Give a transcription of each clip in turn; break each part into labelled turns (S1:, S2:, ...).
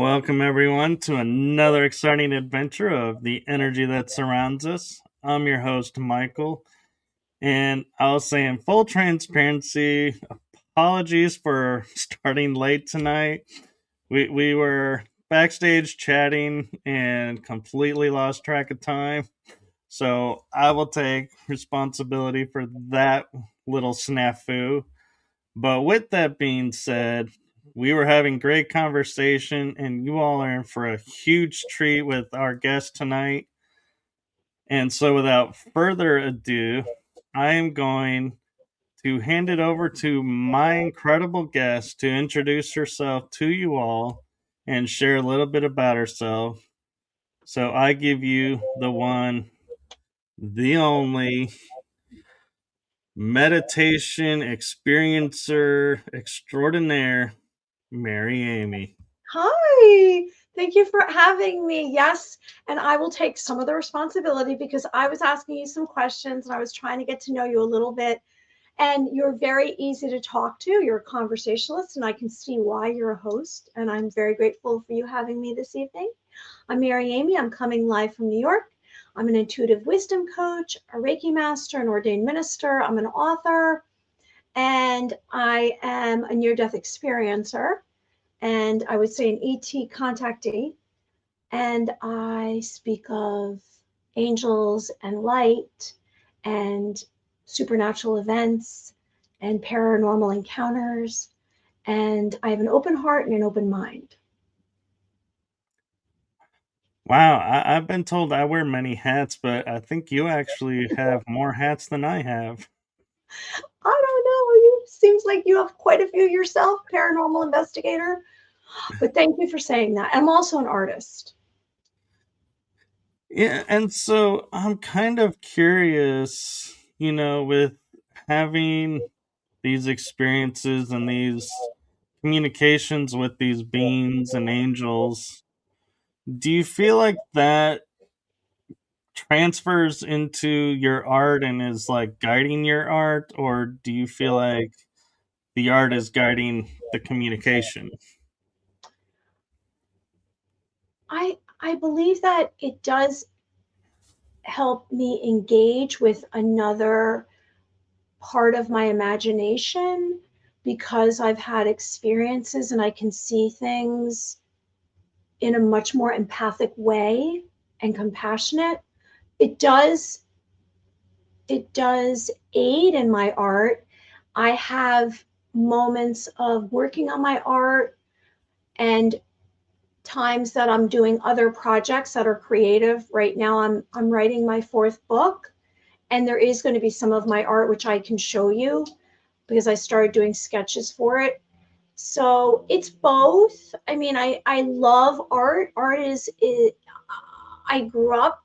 S1: Welcome, everyone, to another exciting adventure of the energy that surrounds us. I'm your host, Michael, and I'll say in full transparency, apologies for starting late tonight. We were backstage chatting and completely lost track of time, so I will take responsibility for that little snafu. But with that being said, we were having great conversation, and you all are in for a huge treat with our guest tonight. And so, without further ado, I am going to hand it over to my incredible guest to introduce herself to you all and share a little bit about herself. So, I give you the one, the only meditation experiencer extraordinaire, Mary Amy.
S2: Hi, thank you for having me. Yes, and I will take some of the responsibility because I was asking you some questions and I was trying to get to know you a little bit. And you're very easy to talk to. You're a conversationalist, and I can see why you're a host. And I'm very grateful for you having me this evening. I'm Mary Amy. I'm coming live from New York. I'm an intuitive wisdom coach, a Reiki master, an ordained minister. I'm an author, and I am a near-death experiencer. And I would say an ET contactee. And I speak of angels and light and supernatural events and paranormal encounters. And I have an open heart and an open mind.
S1: Wow, I've been told I wear many hats, but I think you actually have more hats than I have.
S2: I don't know. You seems like you have quite a few yourself, paranormal investigator. But thank you for saying that. I'm also an artist.
S1: Yeah, and so I'm kind of curious, with having these experiences and these communications with these beings and angels, do you feel like that transfers into your art and is like guiding your art, or do you feel like the art is guiding the communication?
S2: I believe that it does help me engage with another part of my imagination because I've had experiences and I can see things in a much more empathic way and compassionate. It does aid in my art. I have moments of working on my art and times that I'm doing other projects that are creative. Right now I'm writing my 4th book, and there is going to be some of my art which I can show you because I started doing sketches for it. So it's both. I mean, I love art. Art is I grew up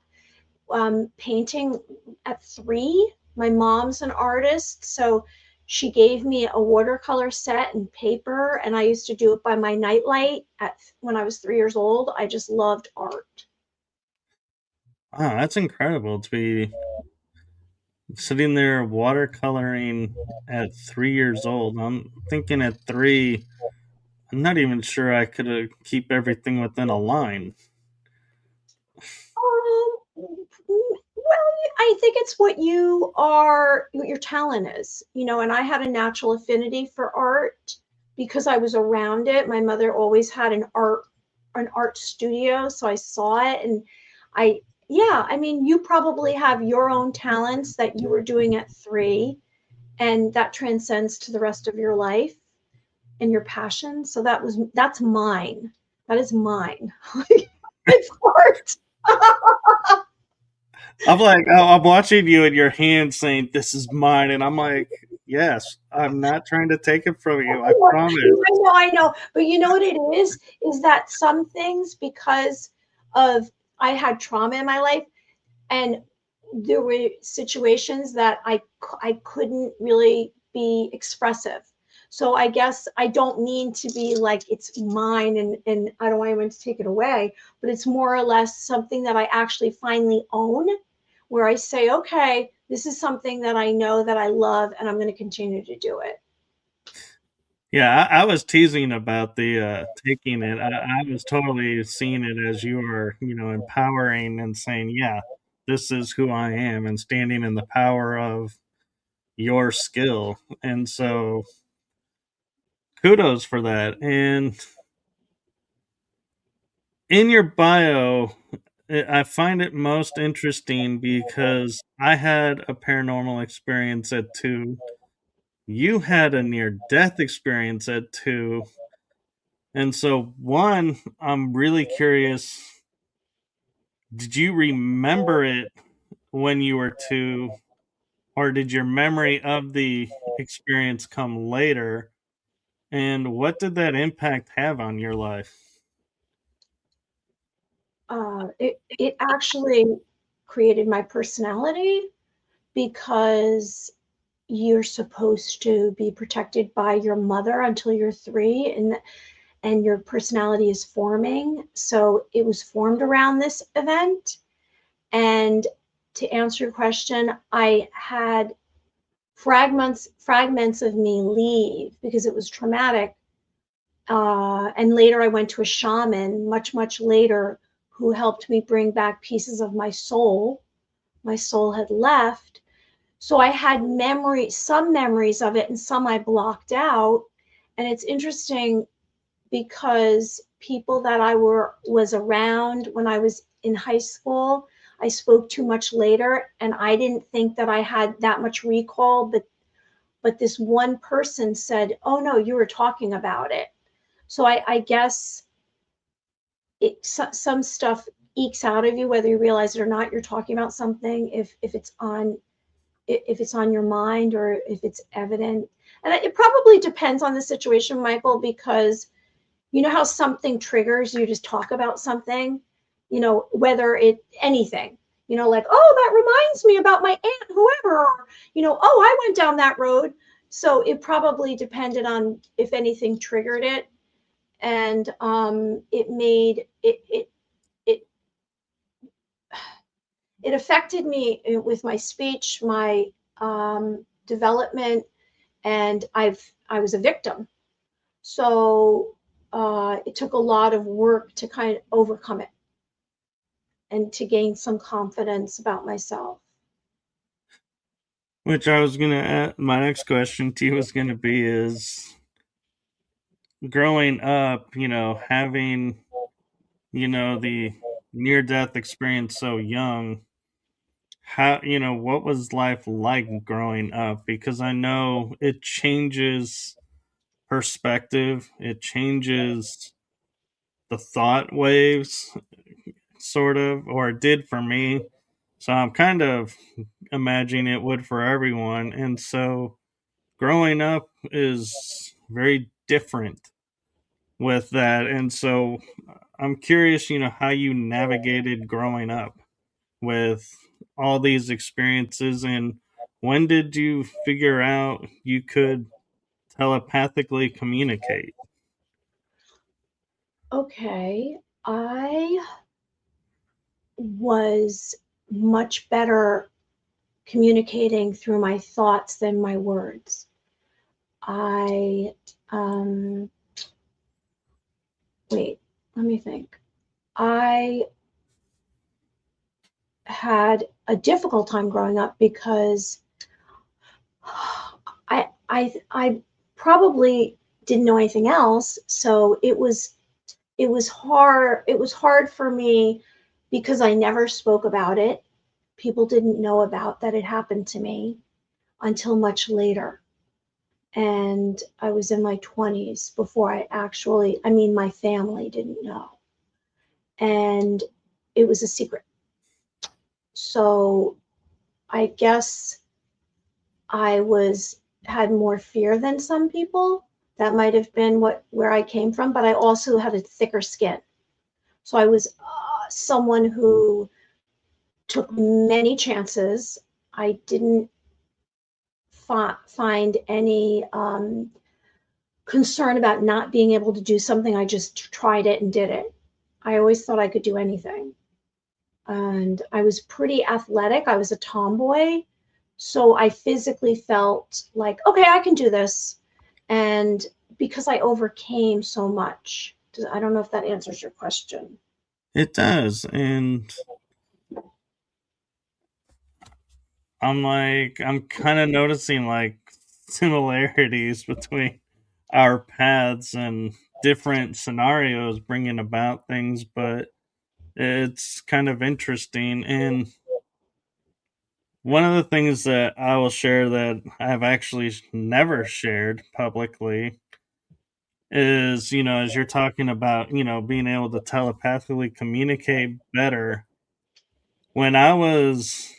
S2: painting at 3. My mom's an artist, so she gave me a watercolor set and paper, and I used to do it by my nightlight when I was 3 years old. I just loved art.
S1: Wow, that's incredible to be sitting there watercoloring at 3 years old. I'm thinking at 3, I'm not even sure I could keep everything within a line.
S2: Well, I think it's what what your talent is, and I had a natural affinity for art because I was around it. My mother always had an art studio, so I saw it, and yeah, I mean, you probably have your own talents that you were doing at 3, and that transcends to the rest of your life and your passion. So that's mine. That is mine. It's art.
S1: I'm watching you and your hand saying, "This is mine," and I'm like, "Yes, I'm not trying to take it from you. I promise."
S2: I know. But you know what it is that some things, because of I had trauma in my life, and there were situations that I couldn't really be expressive. So I guess I don't mean to be like it's mine and I don't want anyone to take it away, but it's more or less something that I actually finally own, where I say, okay, this is something that I know that I love and I'm going to continue to do it.
S1: Yeah, I was teasing about the taking it. I was totally seeing it as you are, empowering and saying, "Yeah, this is who I am," and standing in the power of your skill. And so, kudos for that. And in your bio, I find it most interesting because I had a paranormal experience at 2. You had a near death experience at 2. And so, one, I'm really curious, did you remember it when you were 2, or did your memory of the experience come later? And what did that impact have on your life?
S2: It actually created my personality because you're supposed to be protected by your mother until you're 3, and your personality is forming. So it was formed around this event. And to answer your question, I had fragments of me leave because it was traumatic. And later I went to a shaman much later who helped me bring back pieces of my soul. My soul had left. So I had some memories of it, and some I blocked out. And it's interesting because people that was around when I was in high school, I spoke too much later, and I didn't think that I had that much recall, but this one person said, "Oh no, you were talking about it." So I guess some stuff ekes out of you whether you realize it or not. You're talking about something if it's on your mind or if it's evident. And it probably depends on the situation, Michael, because you know how something triggers you to talk about something, whether it anything, like, oh, that reminds me about my aunt, whoever, or, oh, I went down that road. So it probably depended on if anything triggered it. And it made it it affected me with my speech, my development, and I was a victim. So it took a lot of work to kind of overcome it and to gain some confidence about myself.
S1: Which I was gonna add, my next question to you was gonna be is growing up, having, the near death experience so young, how, what was life like growing up? Because I know it changes perspective, it changes the thought waves, sort of, or it did for me. So I'm kind of imagining it would for everyone. And so growing up is very different with that. And so I'm curious, how you navigated growing up with all these experiences, and when did you figure out you could telepathically communicate?
S2: Okay, I was much better communicating through my thoughts than my words. I um, wait, let me think. I had a difficult time growing up because I probably didn't know anything else, so it was hard for me because I never spoke about it. People didn't know about that it happened to me until much later. And I was in my 20s before my family didn't know. And it was a secret. So I guess I had more fear than some people. That might have been where I came from, but I also had a thicker skin. So I was someone who took many chances. I didn't find any concern about not being able to do something. I just tried it and did it. I always thought I could do anything. And I was pretty athletic. I was a tomboy. So I physically felt like, okay, I can do this. And because I overcame so much. I don't know if that answers your question.
S1: It does. And I'm kind of noticing like similarities between our paths and different scenarios bringing about things, but it's kind of interesting. And one of the things that I will share that I've actually never shared publicly is, as you're talking about, being able to telepathically communicate better. When I was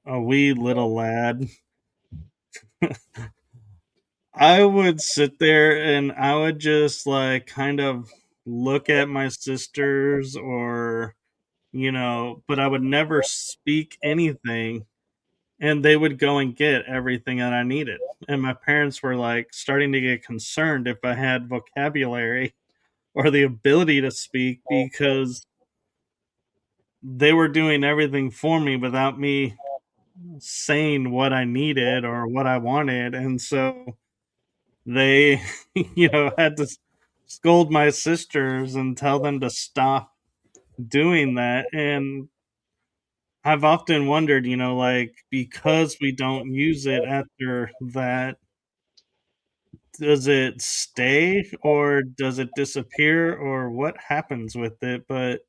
S1: a wee little lad, I would sit there and I would just like kind of look at my sisters or, but I would never speak anything, and they would go and get everything that I needed. And my parents were like starting to get concerned if I had vocabulary or the ability to speak, because they were doing everything for me without me saying what I needed or what I wanted. And so they, had to scold my sisters and tell them to stop doing that. And I've often wondered, like, because we don't use it after that, does it stay or does it disappear or what happens with it? But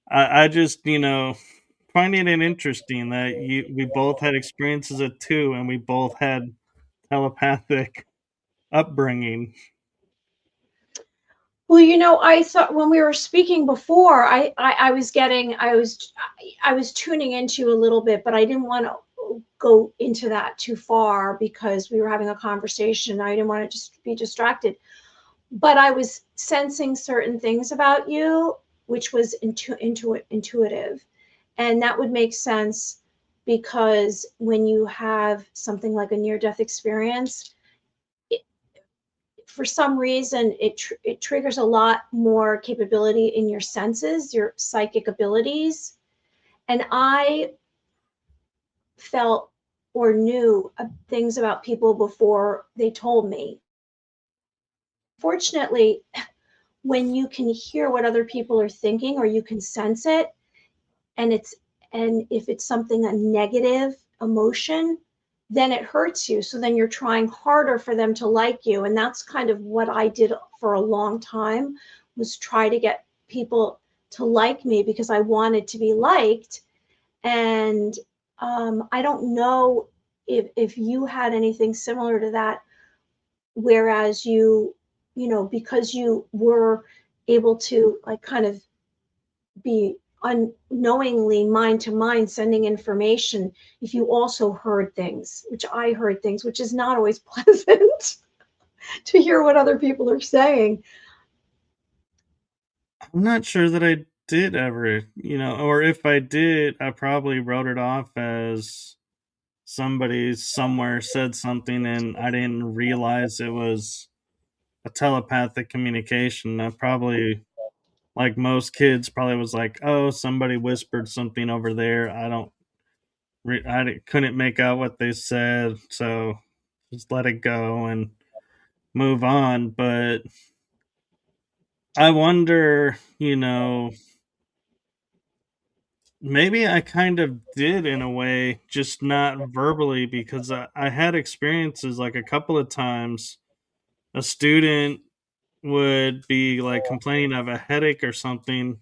S1: I just, finding it interesting that we both had experiences of two and we both had telepathic upbringing.
S2: Well, I thought when we were speaking before, I was getting, I was tuning into you a little bit, but I didn't want to go into that too far because we were having a conversation. I didn't want to just be distracted, but I was sensing certain things about you, which was intuitive, and that would make sense because when you have something like a near-death experience, for some reason it triggers a lot more capability in your senses, your psychic abilities. And I felt or knew things about people before they told me. Fortunately, when you can hear what other people are thinking or you can sense it, and if it's something, a negative emotion, then it hurts you, so then you're trying harder for them to like you. And that's kind of what I did for a long time, was try to get people to like me because I wanted to be liked. And I don't know if you had anything similar to that, whereas because you were able to like kind of be unknowingly mind to mind sending information, if you also heard things, which I heard things, which is not always pleasant to hear what other people are saying.
S1: I'm not sure that I did ever, or if I did, I probably wrote it off as somebody somewhere said something and I didn't realize it was a telepathic communication. I probably, like most kids, probably was like, "Oh, somebody whispered something over there. I don't, couldn't make out what they said, so just let it go and move on." But I wonder, maybe I kind of did in a way, just not verbally, because I had experiences like a couple of times. A student would be like complaining of a headache or something,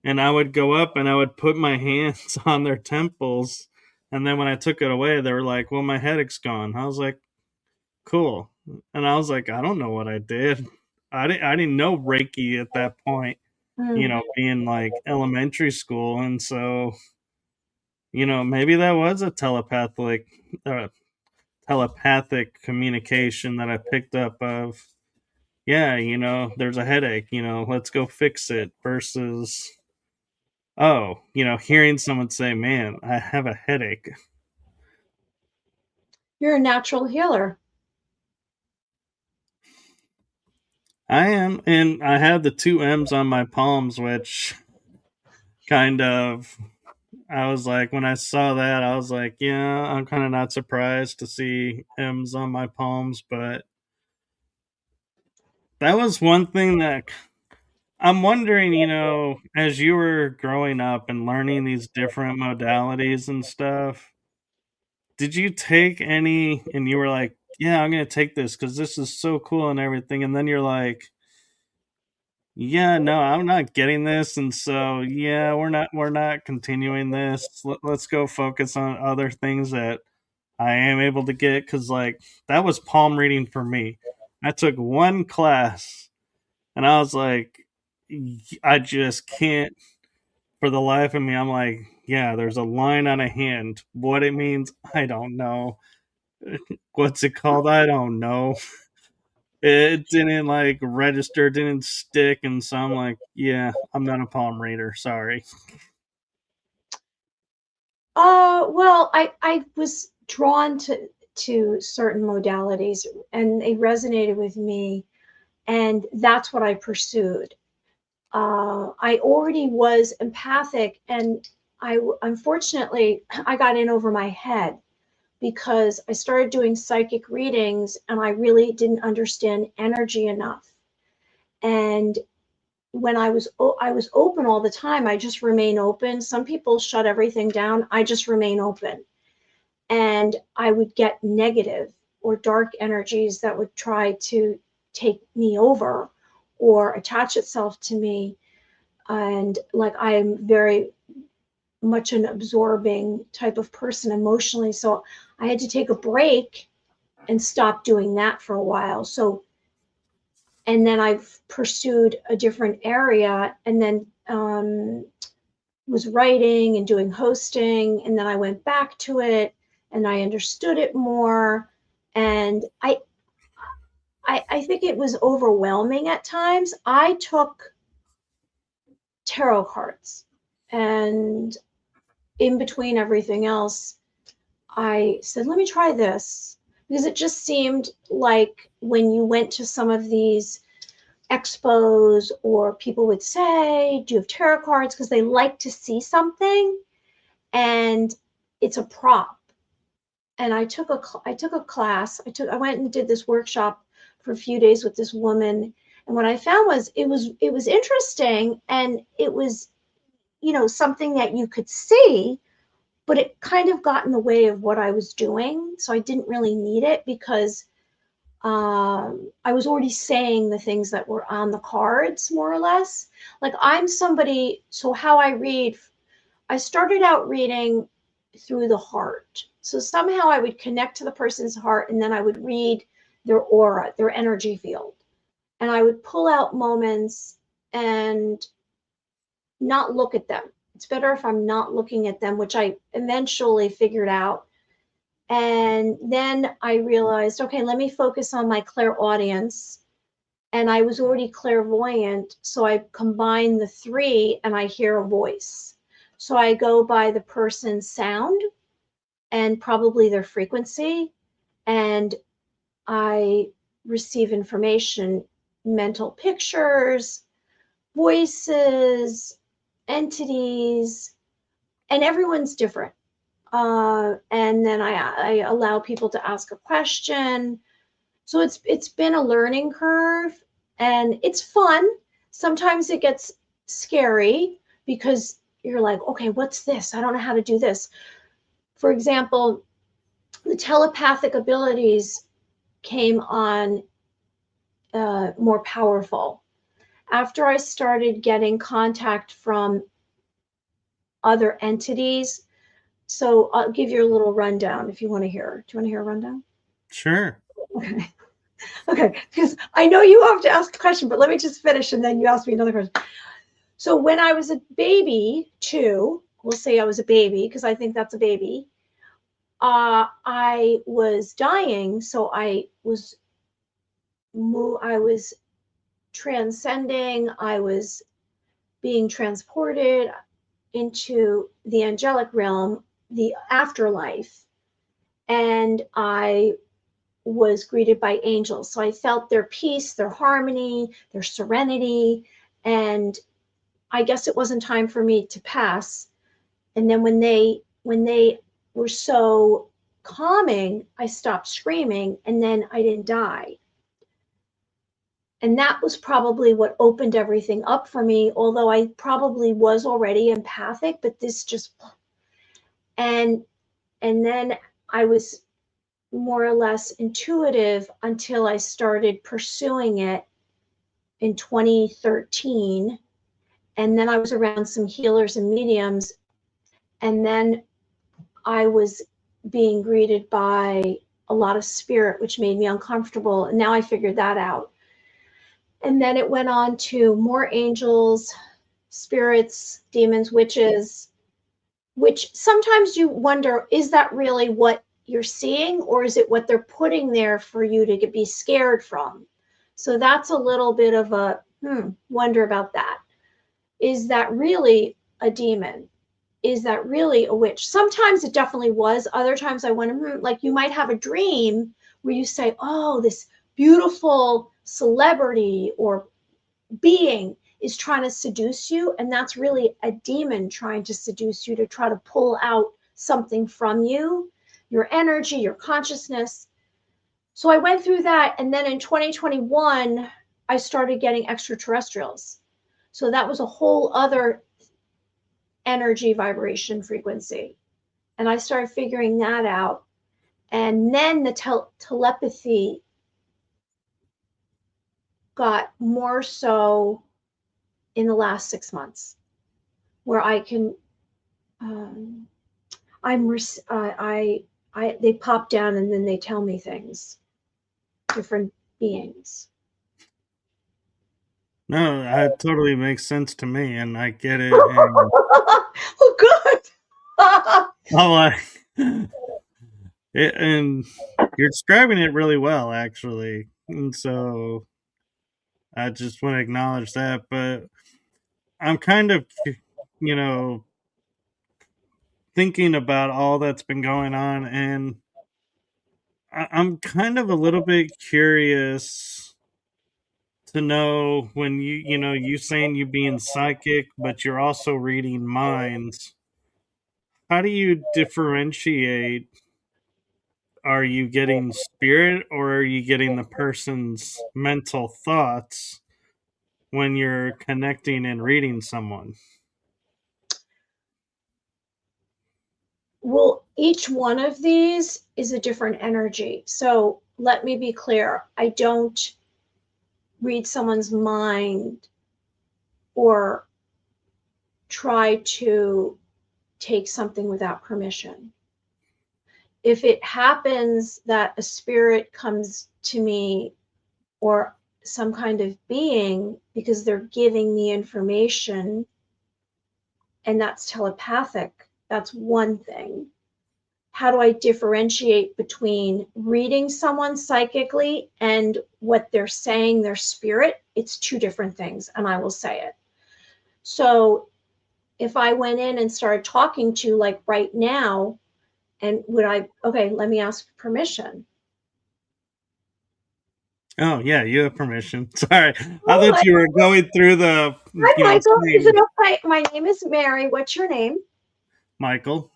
S1: and I would go up and I would put my hands on their temples, and then when I took it away they were like, "Well, my headache's gone." I was like, "Cool." And I was like, "I don't know what I did." I didn't know Reiki at that point,
S2: Mm.
S1: being like elementary school. And so, maybe that was a uh, telepathic communication that I picked up of, yeah, there's a headache, let's go fix it, versus, oh, hearing someone say, "Man, I have a headache."
S2: You're a natural healer.
S1: I am, and I have the two M's on my palms, which kind of, I was like, when I saw that, I was like, yeah, I'm kind of not surprised to see M's on my palms, but that was one thing that I'm wondering, as you were growing up and learning these different modalities and stuff, did you take any and you were like, yeah, I'm going to take this because this is so cool and everything. And then you're like, yeah, no, I'm not getting this. And so, yeah, we're not continuing this. Let's go focus on other things that I am able to get. Cause like that was palm reading for me. I took one class and I was like, I just can't for the life of me. I'm like, yeah, there's a line on a hand. What it means, I don't know. What's it called? I don't know. It didn't like register, didn't stick, and so I'm like, yeah, I'm not a palm reader. Sorry.
S2: Well, I was drawn to certain modalities and they resonated with me, and that's what I pursued. I already was empathic, and I unfortunately I got in over my head because I started doing psychic readings and I really didn't understand energy enough. And when I was open all the time, I just remain open. Some people shut everything down. I just remain open. And I would get negative or dark energies that would try to take me over or attach itself to me. And like I'm very much an absorbing type of person emotionally. So I had to take a break and stop doing that for a while. So, and then I've pursued a different area and then was writing and doing hosting. And then I went back to it and I understood it more. And I think it was overwhelming at times. I took tarot cards and in between everything else, I said, let me try this because it just seemed like when you went to some of these expos or people would say, do you have tarot cards? Because they like to see something and it's a prop. And I took a class. I went and did this workshop for a few days with this woman. And what I found was it was interesting and it was, something that you could see, but it kind of got in the way of what I was doing. So I didn't really need it because I was already saying the things that were on the cards, more or less. Like I'm somebody, so how I read, I started out reading through the heart. So somehow I would connect to the person's heart and then I would read their aura, their energy field. And I would pull out moments and not look at them. It's better if I'm not looking at them, which I eventually figured out. And then I realized, okay, let me focus on my clairaudience. And I was already clairvoyant. So I combine the three and I hear a voice. So I go by the person's sound and probably their frequency. And I receive information, mental pictures, voices, entities, and everyone's different. And then I allow people to ask a question. So it's been a learning curve and it's fun. Sometimes it gets scary because you're like, okay, what's this? I don't know how to do this. For example, the telepathic abilities came on more powerful after I started getting contact from other entities. So I'll give you a little rundown if you want to hear. Do you want to hear a rundown?
S1: Sure.
S2: Okay. Okay. Because I know you have to ask a question, but let me just finish and then you ask me another question. So when I was a baby, too, we'll say I was a baby because I think that's a baby. I was dying, so I was transcending. I was being transported into the angelic realm, the afterlife, and I was greeted by angels. So I felt their peace, their harmony, their serenity, and I guess it wasn't time for me to pass. And then when they were so calming, I stopped screaming and then I didn't die. And that was probably what opened everything up for me, although I probably was already empathic, but this just, and then I was more or less intuitive until I started pursuing it in 2013. And then I was around some healers and mediums, and then I was being greeted by a lot of spirit, which made me uncomfortable. And now I figured that out. And then it went on to more angels, spirits, demons, witches, which sometimes you wonder, is that really what you're seeing, or is it what they're putting there for you to be scared from? So that's a little bit of a wonder about that. Is that really a demon? Is that really a witch? Sometimes it definitely was. Other times I wonder, like you might have a dream where you say, oh, this beautiful celebrity or being is trying to seduce you, and that's really a demon trying to seduce you to try to pull out something from you, your energy, your consciousness. So I went through that, and then in 2021 I started getting extraterrestrials. So that was a whole other energy, vibration, frequency, and I started figuring that out. And then the telepathy got more so in the last 6 months, where I can, they pop down and then they tell me things, different beings.
S1: No, that totally makes sense to me, and I get it. And
S2: Oh, good.
S1: and you're describing it really well, actually. And so I just want to acknowledge that. But I'm kind of, you know, thinking about all that's been going on, and I'm kind of a little bit curious to know when you saying you being psychic, but you're also reading minds. How do you differentiate? Are you getting spirit, or are you getting the person's mental thoughts when you're connecting and reading someone?
S2: Well, each one of these is a different energy. So let me be clear. I don't read someone's mind or try to take something without permission. If it happens that a spirit comes to me or some kind of being because they're giving me information, and that's telepathic, that's one thing. How do I differentiate between reading someone psychically and what they're saying, their spirit? It's two different things, and I will say it. So if I went in and started talking to, like right now, and okay, let me ask permission.
S1: Oh yeah, you have permission. Sorry, I
S2: Oh,
S1: thought you were going through the
S2: hi, Michael. Is
S1: saying
S2: it okay? My name is Mary. What's your name?
S1: Michael.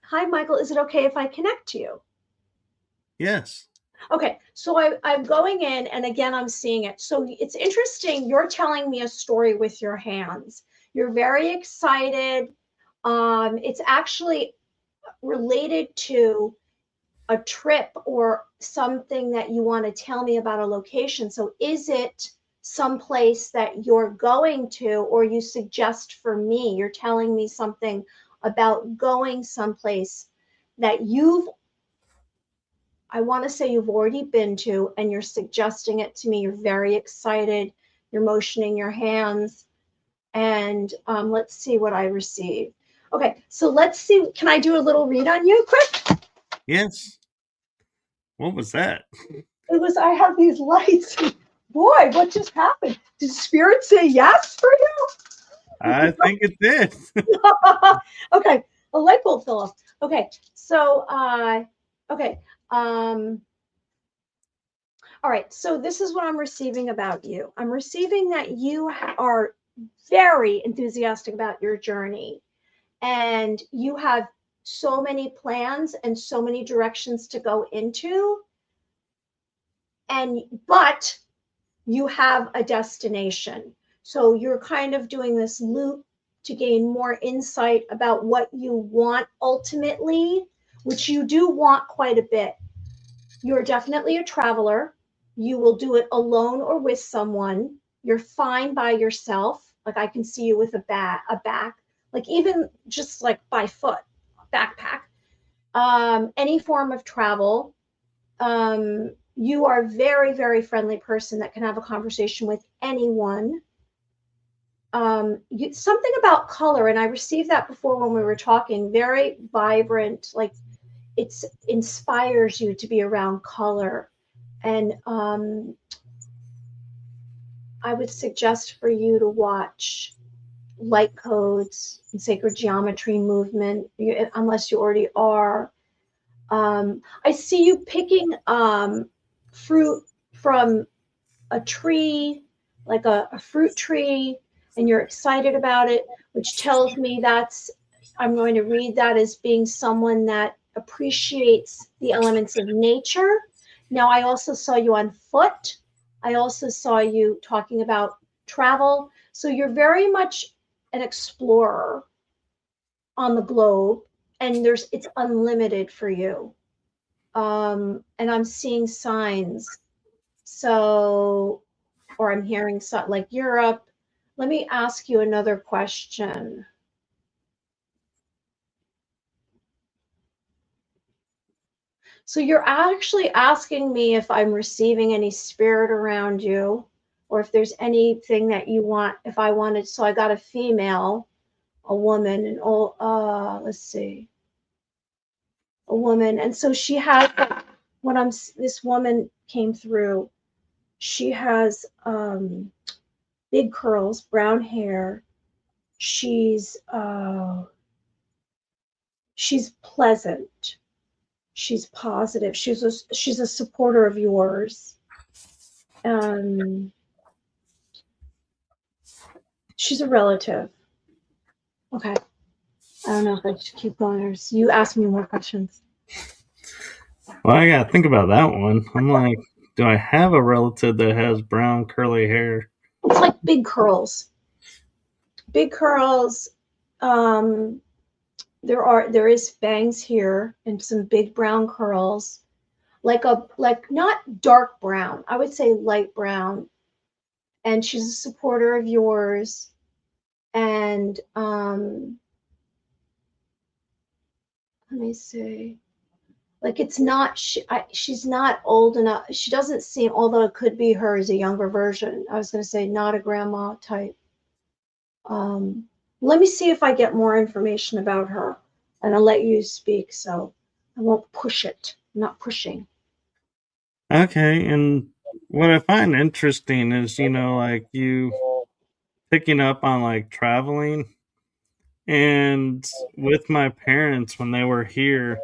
S2: Hi, Michael. Is it okay if I connect to you?
S1: Yes.
S2: Okay, so I'm going in, and again, I'm seeing it. So it's interesting. You're telling me a story with your hands. You're very excited. It's actually related to a trip or something that you want to tell me about a location. So is it someplace that you're going to, or you suggest for me? You're telling me something about going someplace that I want to say you've already been to, and you're suggesting it to me. You're very excited. You're motioning your hands. And let's see what I received. Okay, so let's see. Can I do a little read on you quick?
S1: Yes. What was that?
S2: I have these lights. Boy, what just happened? Did Spirit say yes for you?
S1: I think it did.
S2: Okay, a light bulb fell off. Okay, so, okay. All right, so this is what I'm receiving about you. I'm receiving that you are very enthusiastic about your journey, and you have so many plans and so many directions to go into. But you have a destination. So you're kind of doing this loop to gain more insight about what you want ultimately, which you do want quite a bit. You're definitely a traveler. You will do it alone or with someone. You're fine by yourself. Like I can see you with a back, like even just like by foot, backpack. Any form of travel. You are a very, very friendly person that can have a conversation with anyone. Something about color, and I received that before when we were talking, very vibrant, like it inspires you to be around color. And I would suggest for you to watch light codes and sacred geometry movement, unless you already are. I see you picking fruit from a tree, like a fruit tree, and you're excited about it, which tells me I'm going to read that as being someone that appreciates the elements of nature. Now, I also saw you on foot. I also saw you talking about travel. So you're very much an explorer on the globe, and it's unlimited for you. And I'm seeing signs. So, or I'm hearing something like Europe. Let me ask you another question. So you're actually asking me if I'm receiving any spirit around you, or if there's anything that you want, if I wanted. So I got a female, a woman, and let's see, a woman. And so she has, this woman came through, she has big curls, brown hair. She's pleasant. She's positive. She's a supporter of yours. She's a relative. Okay. I don't know if I should keep going or you ask me more questions.
S1: Well, I gotta think about that one. I'm like, do I have a relative that has brown curly hair?
S2: It's like big curls. Big curls. There is bangs here and some big brown curls. Like not dark brown. I would say light brown. And she's a supporter of yours. And let me see. Like it's not she's not old enough. She doesn't seem, although it could be her as a younger version. I was going to say not a grandma type. Let me see if I get more information about her, and I'll let you speak. So I won't push it. I'm not pushing.
S1: Okay, and what I find interesting is, like you picking up on like traveling, and with my parents when they were here,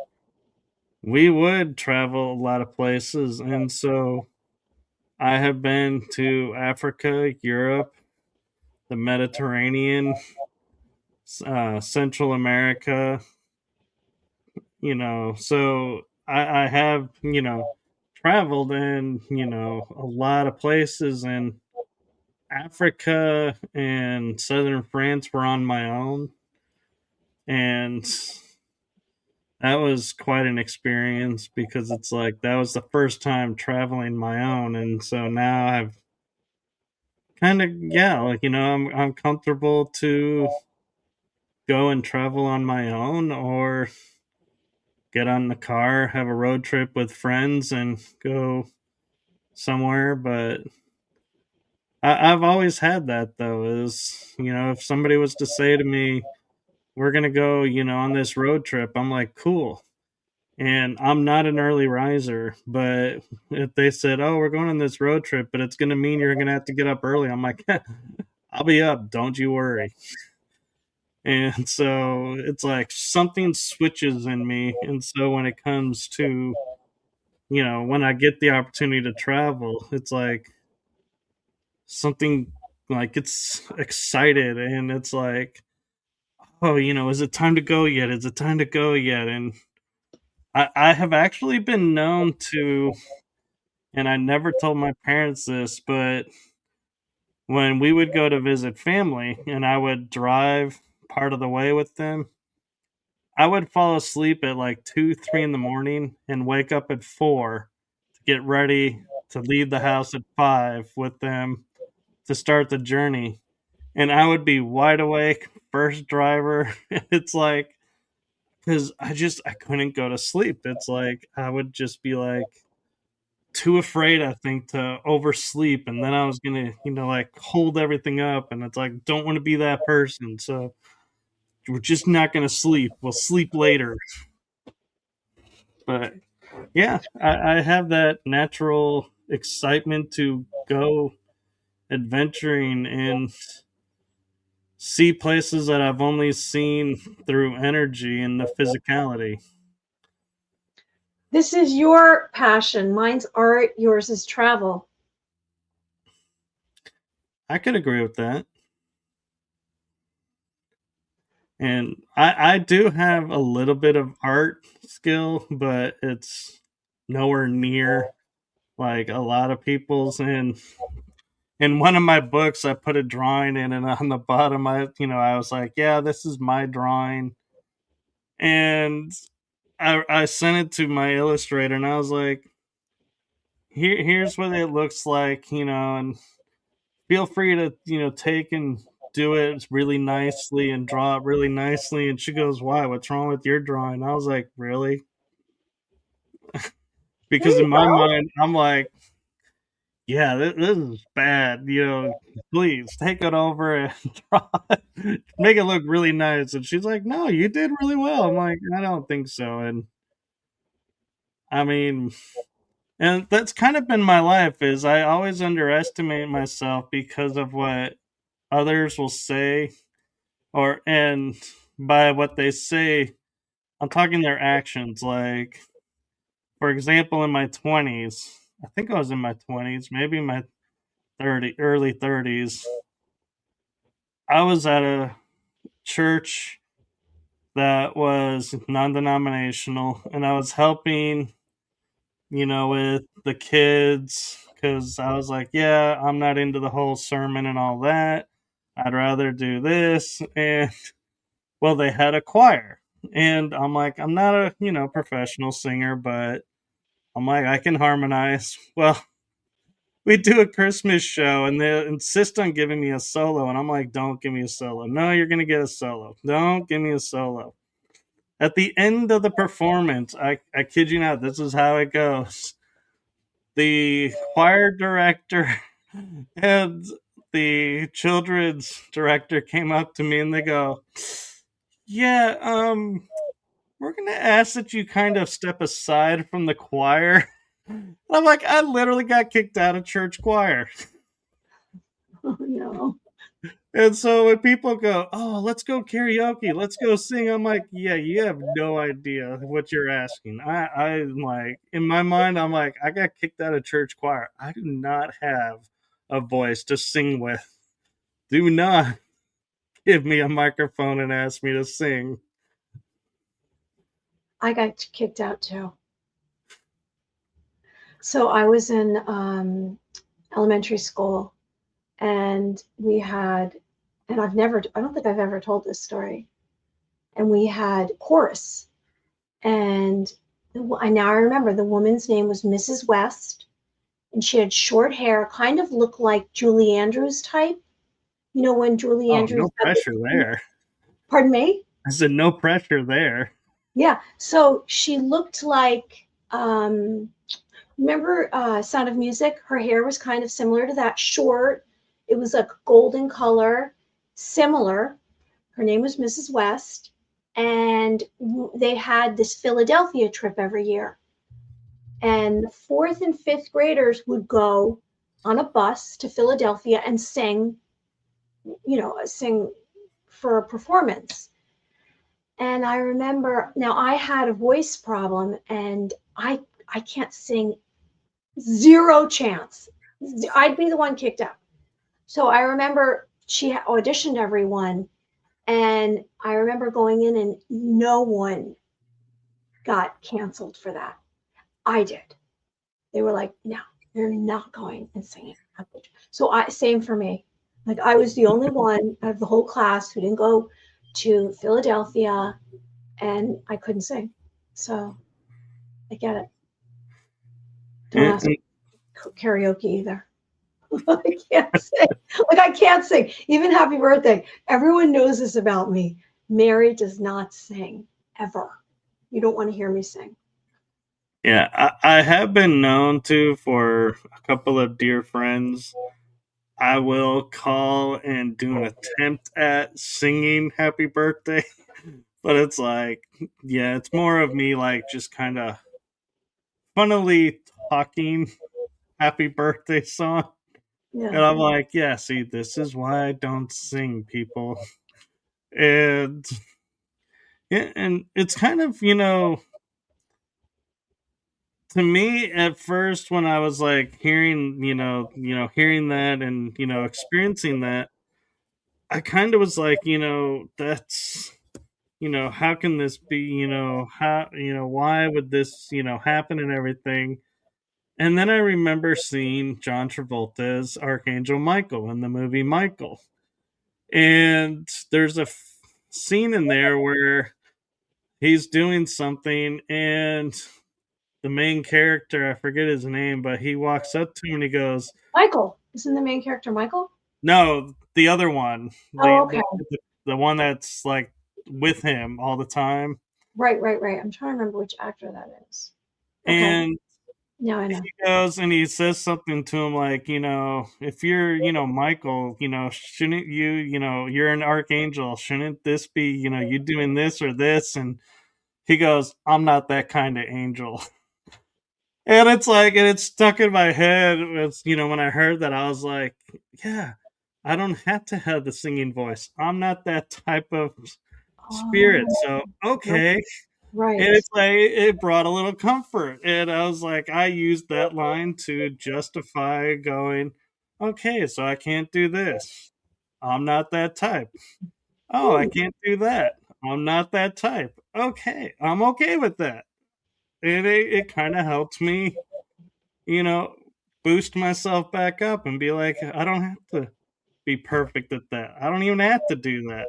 S1: we would travel a lot of places, and so I have been to Africa, Europe, the Mediterranean, Central America, so I have, traveled in, a lot of places, and Africa and southern France were on my own, and that was quite an experience because it's like that was the first time traveling my own, and so now I've kind of, yeah, like, I'm comfortable to go and travel on my own, or get on the car, have a road trip with friends, and go somewhere. But I've always had that, though, is, if somebody was to say to me, we're going to go, on this road trip, I'm like, cool. And I'm not an early riser, but if they said, oh, we're going on this road trip, but it's going to mean you're going to have to get up early, I'm like, I'll be up, don't you worry. And so it's like something switches in me. And so when it comes to, when I get the opportunity to travel, it's like something, like it's excited, and it's like, oh, is it time to go yet? Is it time to go yet? And I have actually been known to And I never told my parents this, but when we would go to visit family and I would drive part of the way with them, I would fall asleep at like 2, 3 in the morning and wake up at 4 to get ready to leave the house at 5 with them to start the journey. And I would be wide awake, first driver. It's like, because I couldn't go to sleep. It's like I would just be like too afraid, I think, to oversleep, and then I was gonna, like hold everything up, and it's like don't want to be that person, so we're just not gonna sleep. We'll sleep later. But yeah, I have that natural excitement to go adventuring and see places that I've only seen through energy and the physicality.
S2: This is your passion. Mine's art, yours is travel.
S1: I could agree with that. And I do have a little bit of art skill, but it's nowhere near like a lot of people's. And in one of my books, I put a drawing in, and on the bottom, I was like, "Yeah, this is my drawing." And I sent it to my illustrator, and I was like, here's what it looks like, and feel free to take and do it really nicely and draw it really nicely." And she goes, "Why, what's wrong with your drawing?" I was like, "Really?"
S2: There
S1: Because
S2: you
S1: in my
S2: go.
S1: mind I'm like, "Yeah, this is bad, please take it over and draw it, make it look really nice." And she's like, "No, you did really well." I'm like, "I don't think so." And I mean, and that's kind of been my life, is I always underestimate myself because of what others will say, and by what they say, I'm talking their actions. Like, for example, in my 20s, I think I was in my 20s, maybe my early 30s, I was at a church that was non-denominational, and I was helping, with the kids, because I was like, yeah, I'm not into the whole sermon and all that. I'd rather do this. And well, they had a choir. And I'm like, I'm not a, professional singer, but I'm like, I can harmonize. Well, we do a Christmas show and they insist on giving me a solo. And I'm like, don't give me a solo. No, you're going to get a solo. Don't give me a solo. At the end of the performance, I kid you not, this is how it goes. The choir director and the children's director came up to me and they go, yeah, we're going to ask that you kind of step aside from the choir. And I'm like, I literally got kicked out of church choir.
S2: Oh, no.
S1: And so when people go, "Oh, let's go karaoke, let's go sing," I'm like, "Yeah, you have no idea what you're asking." I'm like, in my mind, I'm like, I got kicked out of church choir. I do not have a voice to sing with. Do not give me a microphone and ask me to sing.
S2: I got kicked out too. So I was in elementary school, and we had, and I don't think I've ever told this story. And we had chorus, and I now remember the woman's name was Mrs. West, and she had short hair, kind of looked like Julie Andrews type. You know when Julie
S1: Oh,
S2: Andrews
S1: no
S2: had
S1: pressure there.
S2: pardon me?
S1: I said no pressure there.
S2: Yeah. So she looked like remember Sound of Music? Her hair was kind of similar to that, short. It was a golden color, similar. Her name was Mrs. West, and they had this Philadelphia trip every year. And the fourth and fifth graders would go on a bus to Philadelphia and sing, sing for a performance. And I remember, now I had a voice problem, and I can't sing, zero chance. I'd be the one kicked out. So I remember she auditioned everyone, and I remember going in and no one got canceled for that. I did. They were like, no. You're not going and singing. So same for me. Like I was the only one out of the whole class who didn't go to Philadelphia, and I couldn't sing. So I get it. Don't ask
S1: And,
S2: karaoke either. I can't sing. Like I can't sing. Even Happy Birthday. Everyone knows this about me. Mary does not sing ever. You don't want to hear me sing.
S1: yeah, I have been known to for a couple of dear friends. I will call and do an attempt at singing Happy Birthday, but it's like, yeah, it's more of me like just kind of funnily talking Happy Birthday song.
S2: Yeah.
S1: And I'm like, yeah, see, this is why I don't sing, people. And and it's kind of, to me at first when I was like hearing, hearing that and, experiencing that, I kind of was like, that's, how can this be, how, why would this, happen and everything. And then I remember seeing John Travolta's Archangel Michael in the movie Michael. And there's a scene in there where he's doing something and the main character, I forget his name, but he walks up to him and he goes,
S2: Michael. Isn't the main character Michael?
S1: no, the other one,
S2: Oh, okay.
S1: the one that's like with him all the time.
S2: Right. I'm trying to remember which actor that is. Okay.
S1: And
S2: Now I know.
S1: he goes and he says something to him like, if you're, Michael, shouldn't you, you're an archangel. Shouldn't this be, you doing this or this? And he goes, I'm not that kind of angel. And it's like, and it's stuck in my head. It's, when I heard that, I was like, yeah, I don't have to have the singing voice. I'm not that type of spirit. So, okay.
S2: Right.
S1: And it's like, it brought a little comfort. And I was like, I used that line to justify going, okay, so I can't do this. I'm not that type. Oh, I can't do that. I'm not that type. Okay, I'm okay with that. And it kind of helped me, you know, boost myself back up and be like, I don't have to be perfect at that. I don't even have to do that.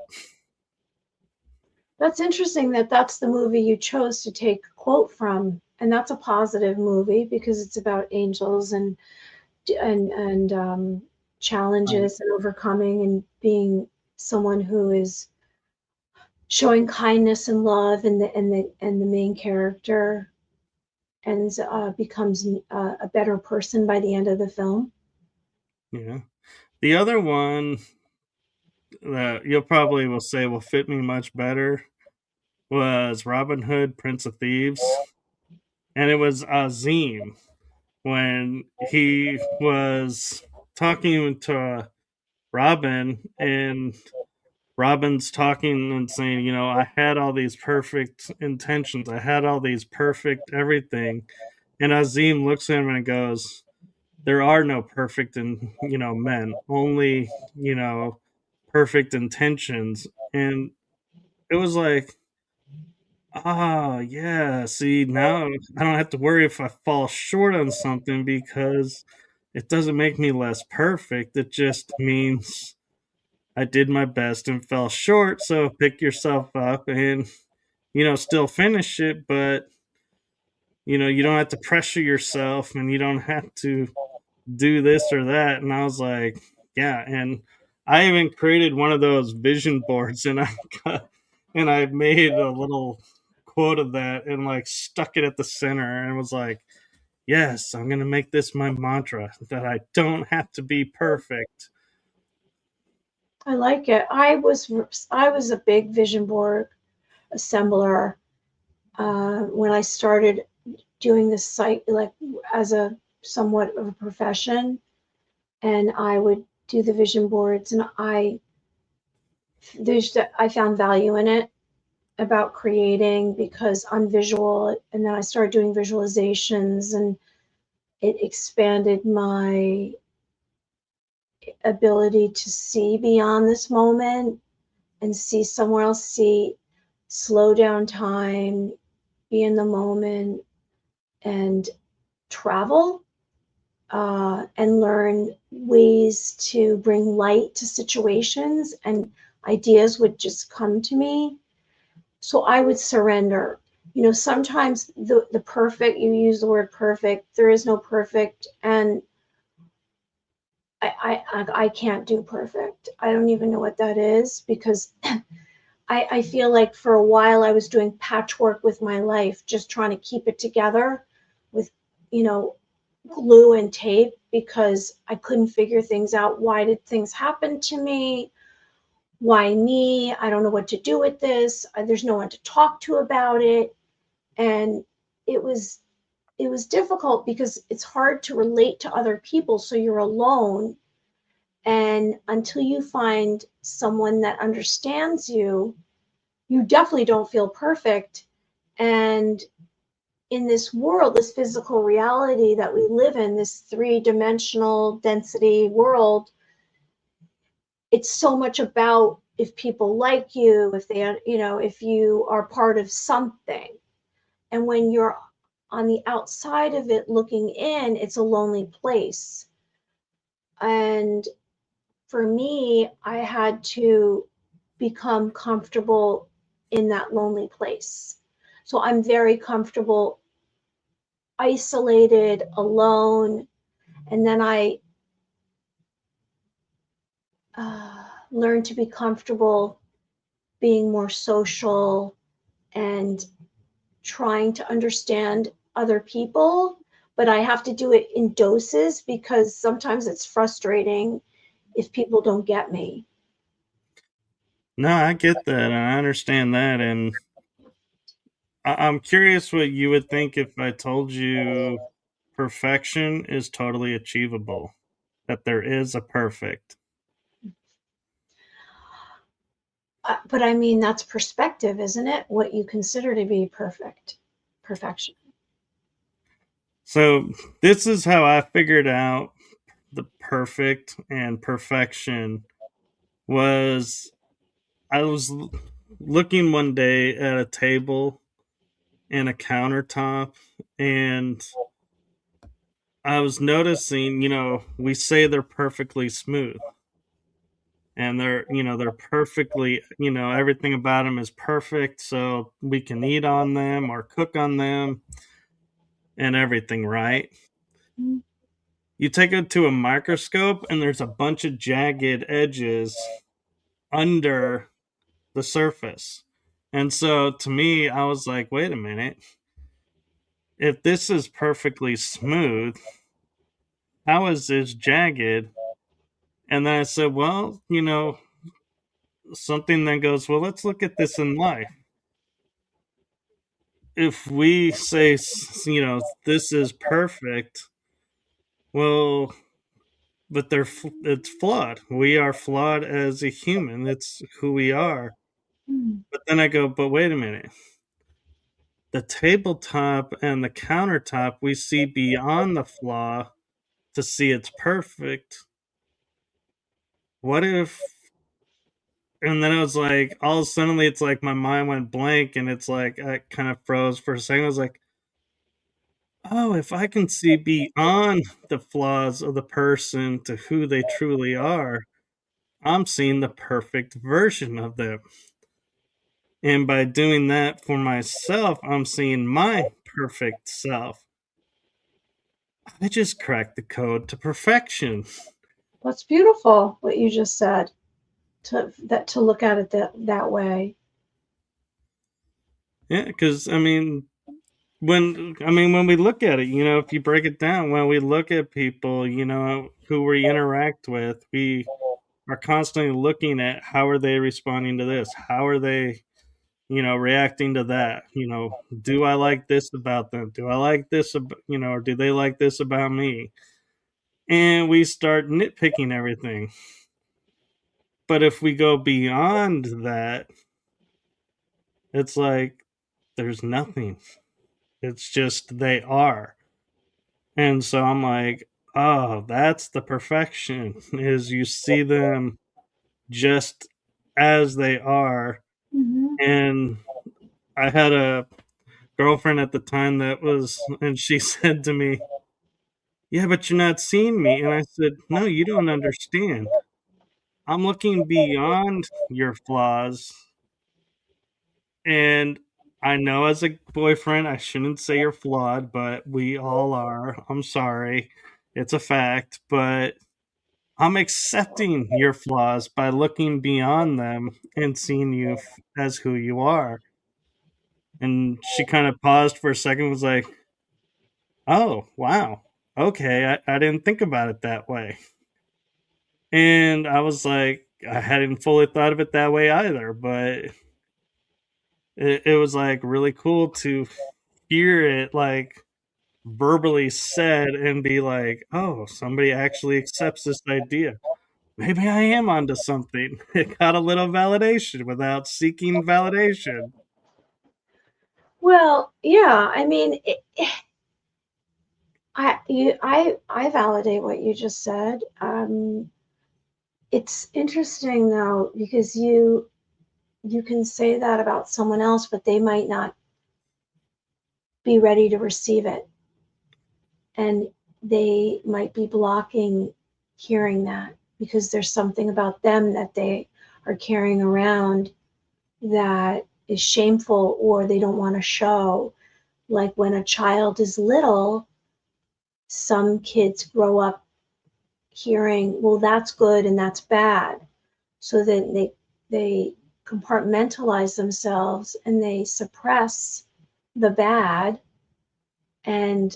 S2: That's interesting that that's the movie you chose to take a quote from, and that's a positive movie because it's about angels and challenges and overcoming and being someone who is showing kindness and love, and the main character and becomes a better person by the end of the film.
S1: Yeah. The other one that you'll probably will say will fit me much better was Robin Hood, Prince of Thieves. And it was Azim when he was talking to Robin, and Robin's talking and saying, I had all these perfect intentions. I had all these perfect everything. And Azim looks at him and goes, there are no perfect men, only, perfect intentions. And it was like, yeah, see, now I don't have to worry if I fall short on something because it doesn't make me less perfect. It just means I did my best and fell short. So pick yourself up and, still finish it, but, you don't have to pressure yourself and you don't have to do this or that. And I was like, yeah. And I even created one of those vision boards and I made a little quote of that and like stuck it at the center and was like, yes, I'm going to make this my mantra that I don't have to be perfect.
S2: I like it. I was a big vision board assembler when I started doing this site, like as a somewhat of a profession, and I would do the vision boards, and I found value in it about creating because I'm visual, and then I started doing visualizations, and it expanded my ability to see beyond this moment and see somewhere else, slow down time, be in the moment, and travel. and learn ways to bring light to situations, and ideas would just come to me. So I would surrender. Sometimes the perfect, you use the word perfect, there is no perfect. And I can't do perfect. I don't even know what that is, because I feel like for a while I was doing patchwork with my life, just trying to keep it together with, you know, glue and tape, because I couldn't figure things out. Why did things happen to me? Why me? I don't know what to do with this. There's no one to talk to about it. And it was it was difficult because it's hard to relate to other people, so you're alone. And until you find someone that understands you, you definitely don't feel perfect. And in this world, this physical reality that we live in, this three-dimensional density world, it's so much about if people like you, if they, if you are part of something. And when you're on the outside of it looking in, it's a lonely place. And for me, I had to become comfortable in that lonely place. So I'm very comfortable isolated, alone. And then I learned to be comfortable being more social and trying to understand other people. But I have to do it in doses, because sometimes it's frustrating if people don't get me.
S1: No, I get that and I understand that. And I'm curious what you would think if I told you perfection is totally achievable, that there is a perfect.
S2: But I mean, that's perspective, isn't it? What you consider to be perfection.
S1: So, this is how I figured out the perfect and perfection was I was looking one day at a table and a countertop, and I was noticing, we say they're perfectly smooth, and they're perfectly, everything about them is perfect, so we can eat on them or cook on them and everything, right?
S2: Mm-hmm.
S1: You take it to a microscope and there's a bunch of jagged edges under the surface. And so to me, I was like, wait a minute. If this is perfectly smooth, how is this jagged? And then I said, well, something that goes, well, let's look at this in life. If we say, this is perfect, well, but it's flawed. We are flawed as a human. It's who we are. But then I go, but wait a minute. The tabletop and the countertop, we see beyond the flaw to see it's perfect. What if? And then I was like, all suddenly, it's like my mind went blank, and it's like I kind of froze for a second. I was like, oh, if I can see beyond the flaws of the person to who they truly are, I'm seeing the perfect version of them. And by doing that for myself, I'm seeing my perfect self. I just cracked the code to perfection.
S2: That's beautiful what you just said. To look at it that way.
S1: Yeah, because when we look at it, if you break it down, when we look at people, who we interact with, we are constantly looking at how are they responding to this, how are they, reacting to that. Do I like this about them? Do I like this, or do they like this about me? And we start nitpicking everything. But if we go beyond that, it's like there's nothing. It's just they are. And so I'm like, oh, that's the perfection, is you see them just as they are.
S2: Mm-hmm.
S1: And I had a girlfriend at the time and she said to me, yeah, but you're not seeing me. And I said, no, you don't understand. I'm looking beyond your flaws. And I know as a boyfriend, I shouldn't say you're flawed, but we all are. I'm sorry. It's a fact. But I'm accepting your flaws by looking beyond them and seeing you as who you are. And she kind of paused for a second, was like, oh, wow. Okay, I didn't think about it that way. And I was like, I hadn't fully thought of it that way either, but it was like really cool to hear it like verbally said and be like, oh, somebody actually accepts this idea. Maybe I am onto something. It got a little validation without seeking validation.
S2: Well, yeah, I mean, I validate what you just said. It's interesting though because you can say that about someone else, but they might not be ready to receive it, and they might be blocking hearing that because there's something about them that they are carrying around that is shameful or they don't want to show. Like when a child is little, some kids grow up hearing, well, that's good and that's bad. So then they compartmentalize themselves and they suppress the bad, and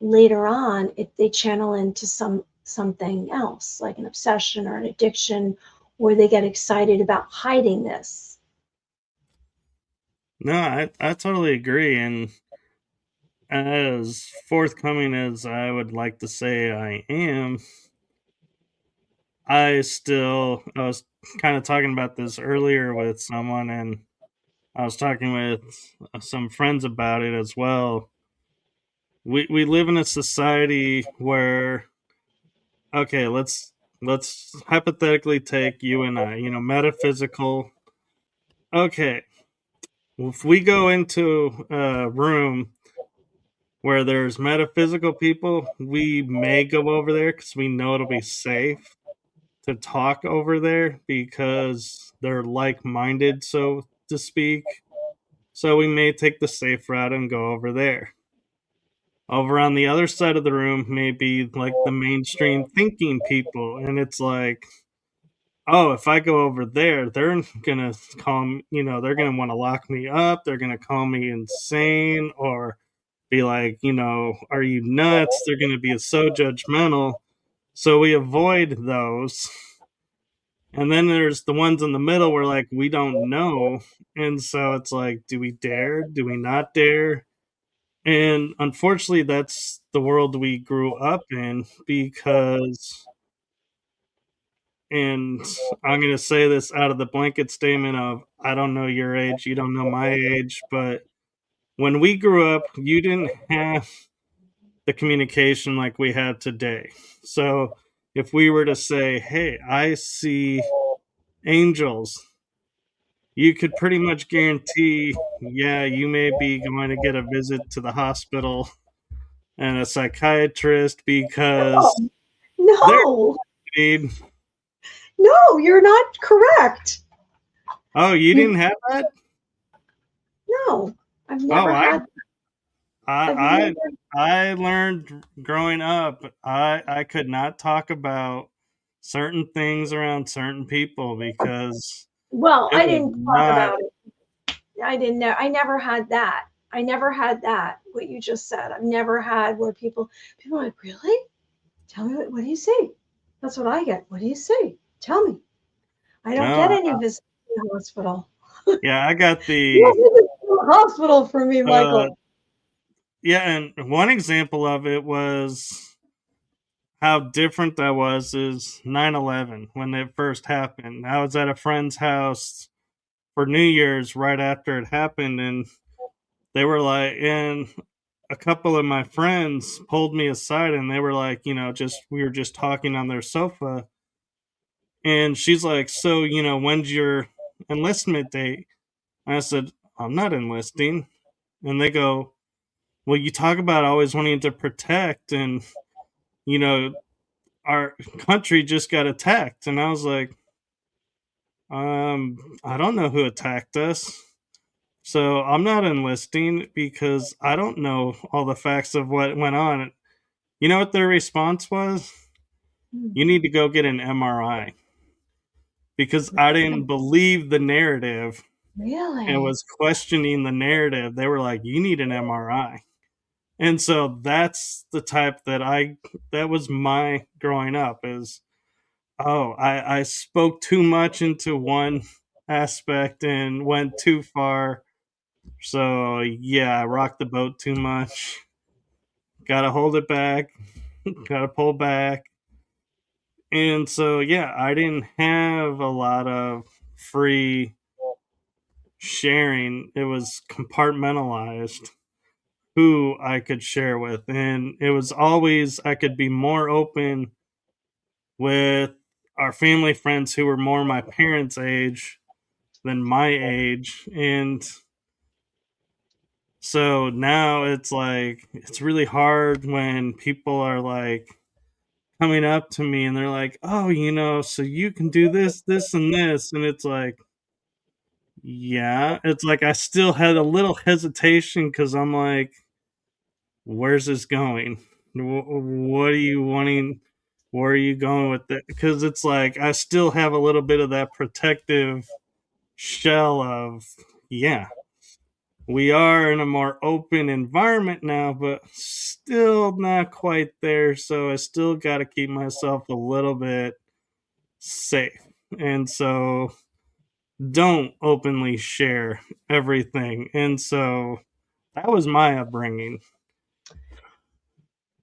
S2: later on they channel into something else like an obsession or an addiction, or they get excited about hiding this.
S1: No, I totally agree. And as forthcoming as I would like to say I am, I was kind of talking about this earlier with someone, and I was talking with some friends about it as well. We live in a society where, okay, let's hypothetically take you and I, metaphysical. Okay, if we go into a room where there's metaphysical people, we may go over there because we know it'll be safe to talk over there because they're like-minded, so to speak. So we may take the safe route and go over there. Over on the other side of the room may be like the mainstream thinking people, and it's like, oh, if I go over there, they're gonna call me, they're gonna want to lock me up, they're gonna call me insane, or be like, are you nuts? They're gonna be so judgmental. So we avoid those. And then there's the ones in the middle where like we don't know. And so it's like, do we dare? Do we not dare? And unfortunately that's the world we grew up in because, and I'm going to say this out of the blanket statement of I don't know your age, you don't know my age, but when we grew up, you didn't have the communication like we have today. So if we were to say, hey, I see angels, you could pretty much guarantee, yeah, you may be going to get a visit to the hospital and a psychiatrist because
S2: No,
S1: they're
S2: no,
S1: need.
S2: no, you're not correct.
S1: Oh, you
S2: You
S1: didn't have that?
S2: no, I've
S1: Oh,
S2: never had. I've
S1: I
S2: never.
S1: I learned growing up. I could not talk about certain things around certain people because
S2: Well,
S1: it
S2: I
S1: was
S2: didn't talk
S1: not.
S2: about it. I didn't know. I never had that. I never had that. What you just said. I've never had where people are like, really? Tell me what do you see? That's what I get. What do you see? Tell me. I don't get
S1: No,
S2: any visits to the hospital.
S1: yeah, I got
S2: No
S1: the.
S2: visits to the hospital for me,
S1: Uh,
S2: Michael.
S1: yeah, and one example of it was how different that was is 9/11 when it first happened. I was at a friend's house for New Year's right after it happened, and they were like, and a couple of my friends pulled me aside and they were like, just we were just talking on their sofa, and she's like, so when's your enlistment date? And I said, I'm not enlisting. And they go, well, you talk about always wanting to protect, and you know, our country just got attacked. And I was like, I don't know who attacked us. So I'm not enlisting because I don't know all the facts of what went on. You know what their response was?
S2: Hmm.
S1: You need to go get an MRI because I didn't believe the narrative and
S2: Really?
S1: was questioning the narrative. They were like, you need an MRI. And so that's the type that was my growing up is, oh, I spoke too much into one aspect and went too far. So yeah, I rocked the boat too much. Gotta hold it back. Gotta pull back. And so yeah, I didn't have a lot of free sharing. It was compartmentalized who I could share with. And it was always I could be more open with our family friends who were more my parents' age than my age. And so now it's like, it's really hard when people are like coming up to me and they're like, oh, so you can do this, this, and this. And it's like, yeah, it's like I still had a little hesitation because I'm like, where's this going? What are you wanting? Where are you going with it? Because it's like I still have a little bit of that protective shell of, yeah, we are in a more open environment now, but still not quite there. So I still got to keep myself a little bit safe. And so don't openly share everything. And so that was my upbringing.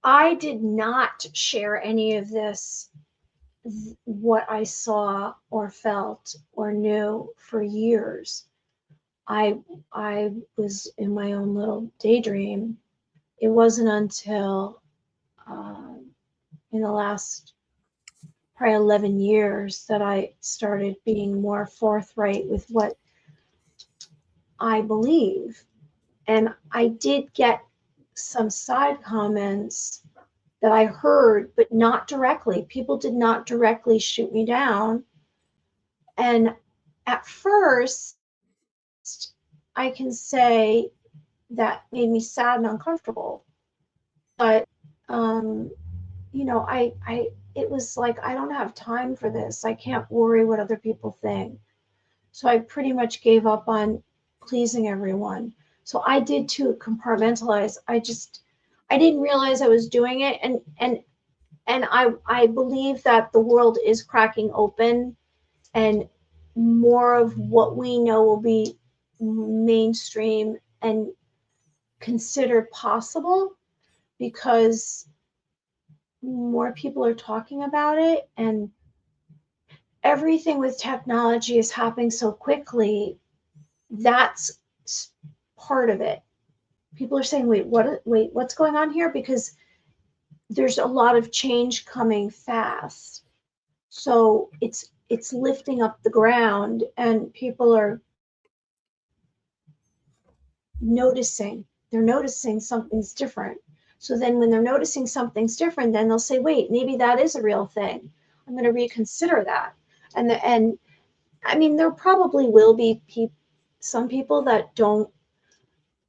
S2: I did not share any of this, what I saw or felt or knew for years. I was in my own little daydream. It wasn't until in the last probably 11 years that I started being more forthright with what I believe. And I did get some side comments that I heard, but not directly. People did not directly shoot me down. And at first, I can say that made me sad and uncomfortable. But, um, it was like, I don't have time for this. I can't worry what other people think. So I pretty much gave up on pleasing everyone. So I did too compartmentalize. I didn't realize I was doing it. And I believe that the world is cracking open and more of what we know will be mainstream and considered possible because more people are talking about it and everything with technology is happening so quickly. That's part of it. People are saying, what's going on here? Because there's a lot of change coming fast. So it's lifting up the ground and people are noticing. They're noticing something's different. So then when they're noticing something's different, then they'll say, wait, maybe that is a real thing. I'm going to reconsider that. And I mean, there probably will be some people that don't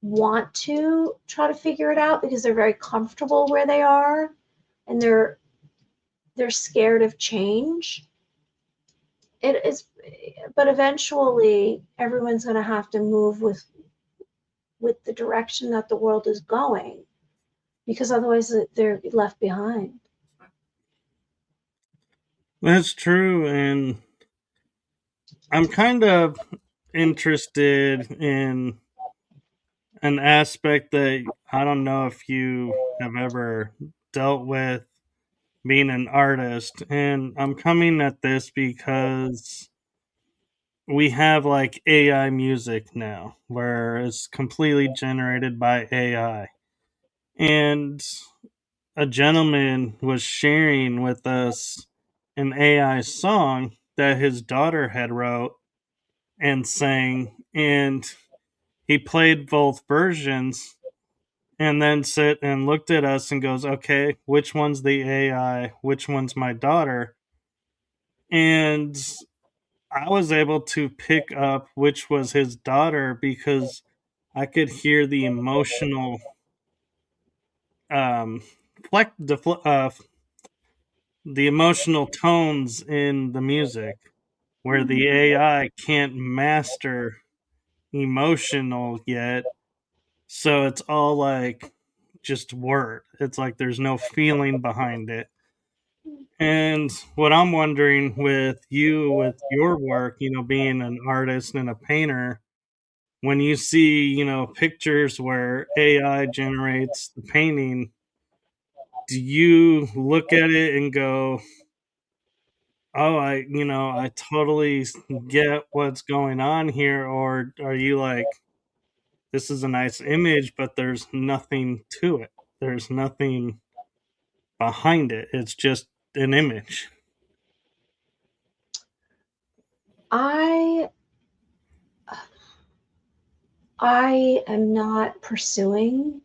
S2: want to try to figure it out because they're very comfortable where they are and they're scared of change. It is, but eventually everyone's going to have to move with the direction that the world is going because otherwise they're left behind.
S1: That's true. And I'm kind of interested in an aspect that I don't know if you have ever dealt with being an artist. And I'm coming at this because we have like AI music now where it's completely generated by AI. And a gentleman was sharing with us an AI song that his daughter had wrote and sang, and he played both versions, and then sit and looked at us and goes, okay, which one's the AI? Which one's my daughter? And I was able to pick up which was his daughter because I could hear the emotional um, the emotional tones in the music, where the AI can't master emotional yet. So it's all like just word. It's like there's no feeling behind it. And what I'm wondering with you, with your work, being an artist and a painter, when you see, pictures where AI generates the painting, do you look at it and go, oh, I totally get what's going on here? Or are you like, this is a nice image, but there's nothing to it? There's nothing behind it. It's just an image.
S2: I I am not pursuing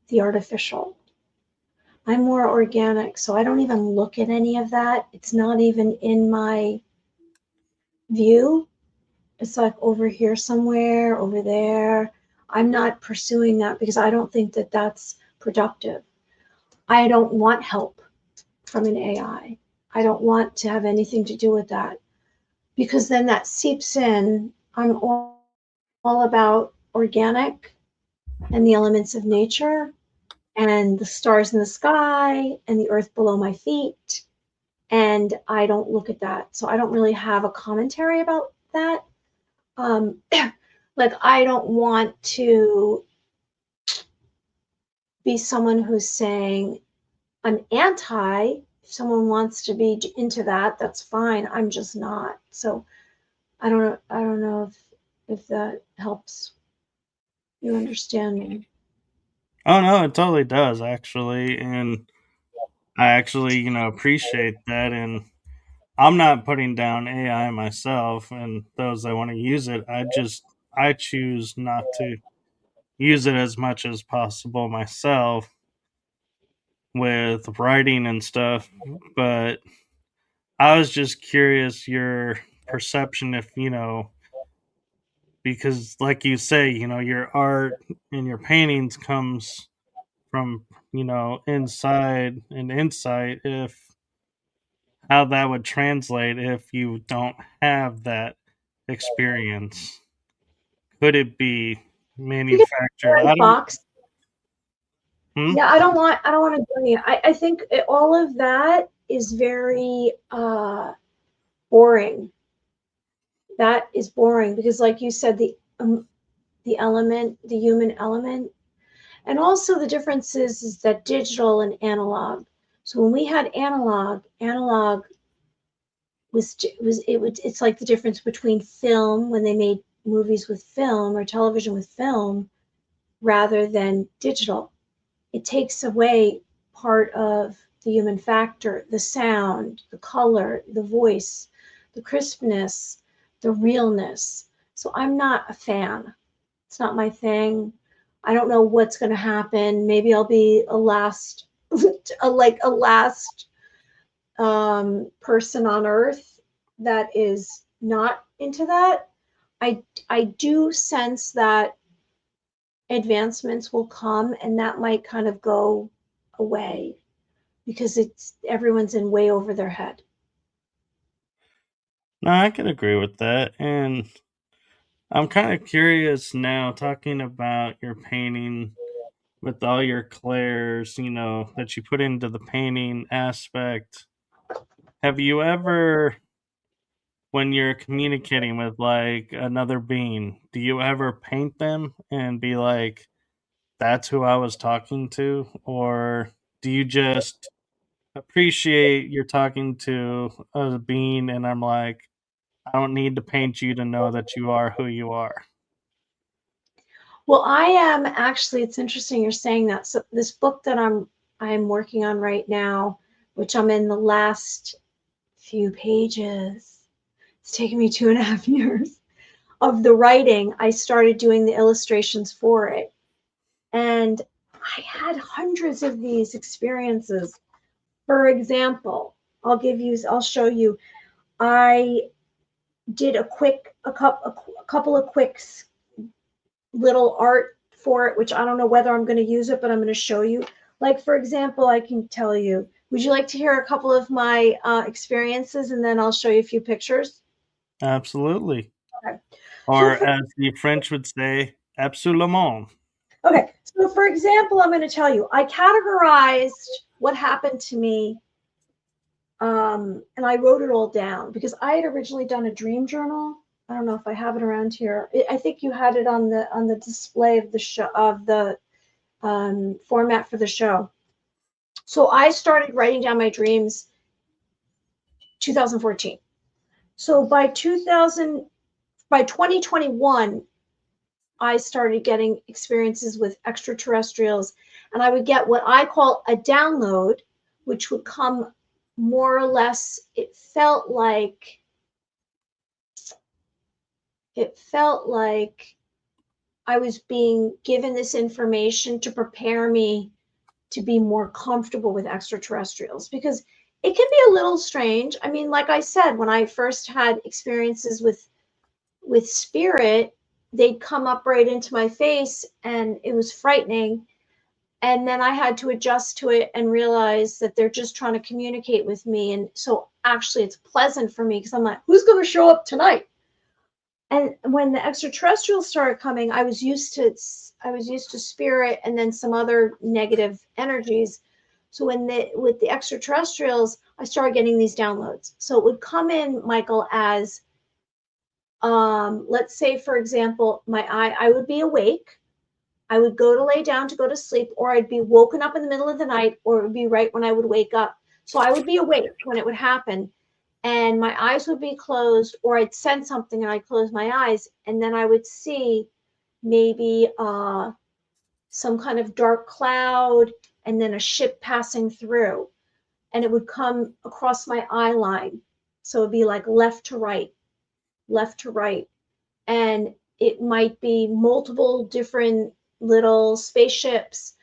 S2: the artificial. I'm more organic, so I don't even look at any of that. It's not even in my view. It's like over here somewhere, over there. I'm not pursuing that because I don't think that that's productive. I don't want help from an AI. I don't want to have anything to do with that because then that seeps in. I'm all about organic and the elements of nature and the stars in the sky and the earth below my feet. And I don't look at that. So I don't really have a commentary about that. Like, I don't want to be someone who's saying I'm anti. If someone wants to be into that, that's fine. I'm just not. So I don't know if that helps you understand me.
S1: Oh no, it totally does actually, and I actually, appreciate that. And I'm not putting down AI myself, and those that want to use it, I choose not to use it as much as possible myself with writing and stuff. But I was just curious your perception, if because like you say, your art and your paintings comes from inside and insight, if how that would translate if you don't have that experience. Could it be
S2: You get
S1: manufactured?
S2: a
S1: I don't.
S2: box.
S1: Hmm?
S2: Yeah, I don't want to bring it. I think all of that is very boring. That is boring because, like you said, the element, the human element, and also the difference is that digital and analog. So when we had analog it's like the difference between film when they made movies with film or television with film rather than digital. It takes away part of the human factor, the sound, the color, the voice, the crispness, the realness. So I'm not a fan. It's not my thing. I don't know what's going to happen. Maybe I'll be a last, a last person on Earth that is not into that. I do sense that advancements will come and that might kind of go away because it's everyone's in way over their head.
S1: No, I can agree with that. And I'm kind of curious now, talking about your painting with all your clairs, that you put into the painting aspect. Have you ever, when you're communicating with like another being, do you ever paint them and be like, that's who I was talking to? Or do you just appreciate you're talking to a being and I'm like, I don't need to paint you to know that you are who you are?
S2: Well, I am actually, it's interesting you're saying that. So this book that I'm working on right now, which I'm in the last few pages. It's taken me 2.5 years of the writing. I started doing the illustrations for it. And I had hundreds of these experiences. For example, I'll show you. I did a couple of quick little art for it, which I don't know whether I'm going to use it, but I'm going to show you. Like, for example, I can tell you, would you like to hear a couple of my experiences, and then I'll show you a few pictures?
S1: Absolutely.
S2: Okay. So
S1: Or as the French would say, absolument.
S2: okay. So for example, I'm going to tell you, I categorized what happened to me, and I wrote it all down because I had originally done a dream journal. I don't know if I have it around here. I think you had it on the display of the show, of the format for the show. So I started writing down my dreams 2014. So by 2021, I started getting experiences with extraterrestrials, and I would get what I call a download, which would come more or less, it felt like I was being given this information to prepare me to be more comfortable with extraterrestrials, because it can be a little strange. I mean, like I said, when I first had experiences with spirit, they'd come up right into my face and it was frightening. And then I had to adjust to it and realize that they're just trying to communicate with me. And so actually it's pleasant for me because I'm like, who's going to show up tonight? And when the extraterrestrials started coming, I was used to spirit and then some other negative energies. So with the extraterrestrials, I started getting these downloads. So it would come in, Michael, as let's say, for example, I would be awake. I would go to lay down to go to sleep, or I'd be woken up in the middle of the night, or it would be right when I would wake up. So I would be awake when it would happen, and my eyes would be closed, or I'd sense something and I'd close my eyes, and then I would see maybe some kind of dark cloud and then a ship passing through, and it would come across my eye line. So it'd be like left to right, left to right. And it might be multiple different little spaceships.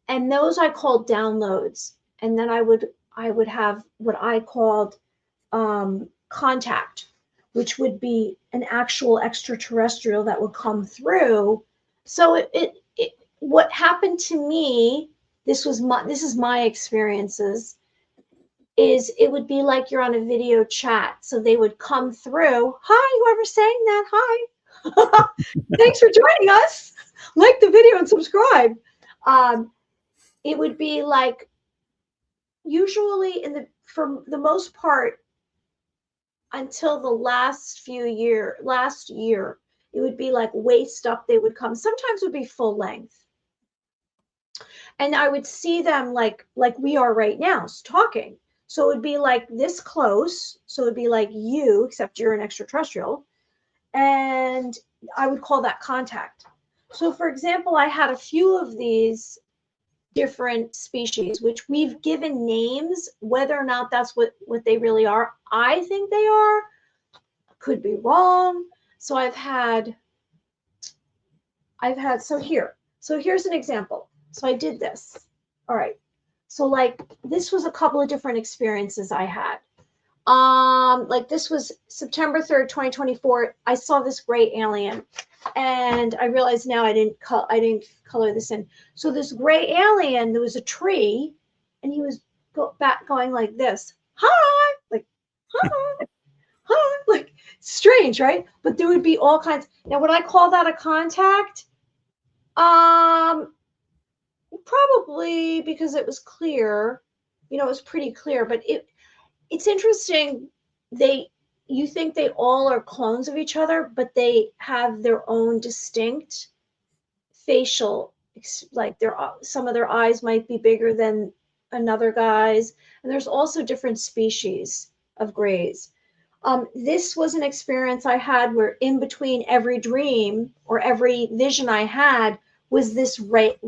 S2: And those I called downloads. And then I would have what I called contact, which would be an actual extraterrestrial that would come through. So what happened to me, this is my experiences, is it would be like you're on a video chat. So they would come through. Hi, whoever's saying that. Hi. Thanks for joining us. Like the video and subscribe. It would be like, usually for the most part, until the last year, it would be like waist up. They would come. Sometimes it would be full length. And I would see them like we are right now, talking. So it would be like this close. So it would be like you, except you're an extraterrestrial. And I would call that contact. So for example, I had a few of these different species, which we've given names. Whether or not that's what they really are, I think they are. Could be wrong. So here's an example. So I did this. All right. So like this was a couple of different experiences I had. Like this was September 3rd, 2024. I saw this gray alien, and I realized now I didn't color this in. So this gray alien, there was a tree, and he was going like this. Hi, like hi, hi, like strange, right? But there would be all kinds. Now, would I call that a contact? Probably, because it was clear. It was pretty clear, but it's interesting. You think they all are clones of each other, but they have their own distinct facial, like some of their eyes might be bigger than another guy's, and there's also different species of grays. This was an experience I had where in between every dream or every vision I had was this red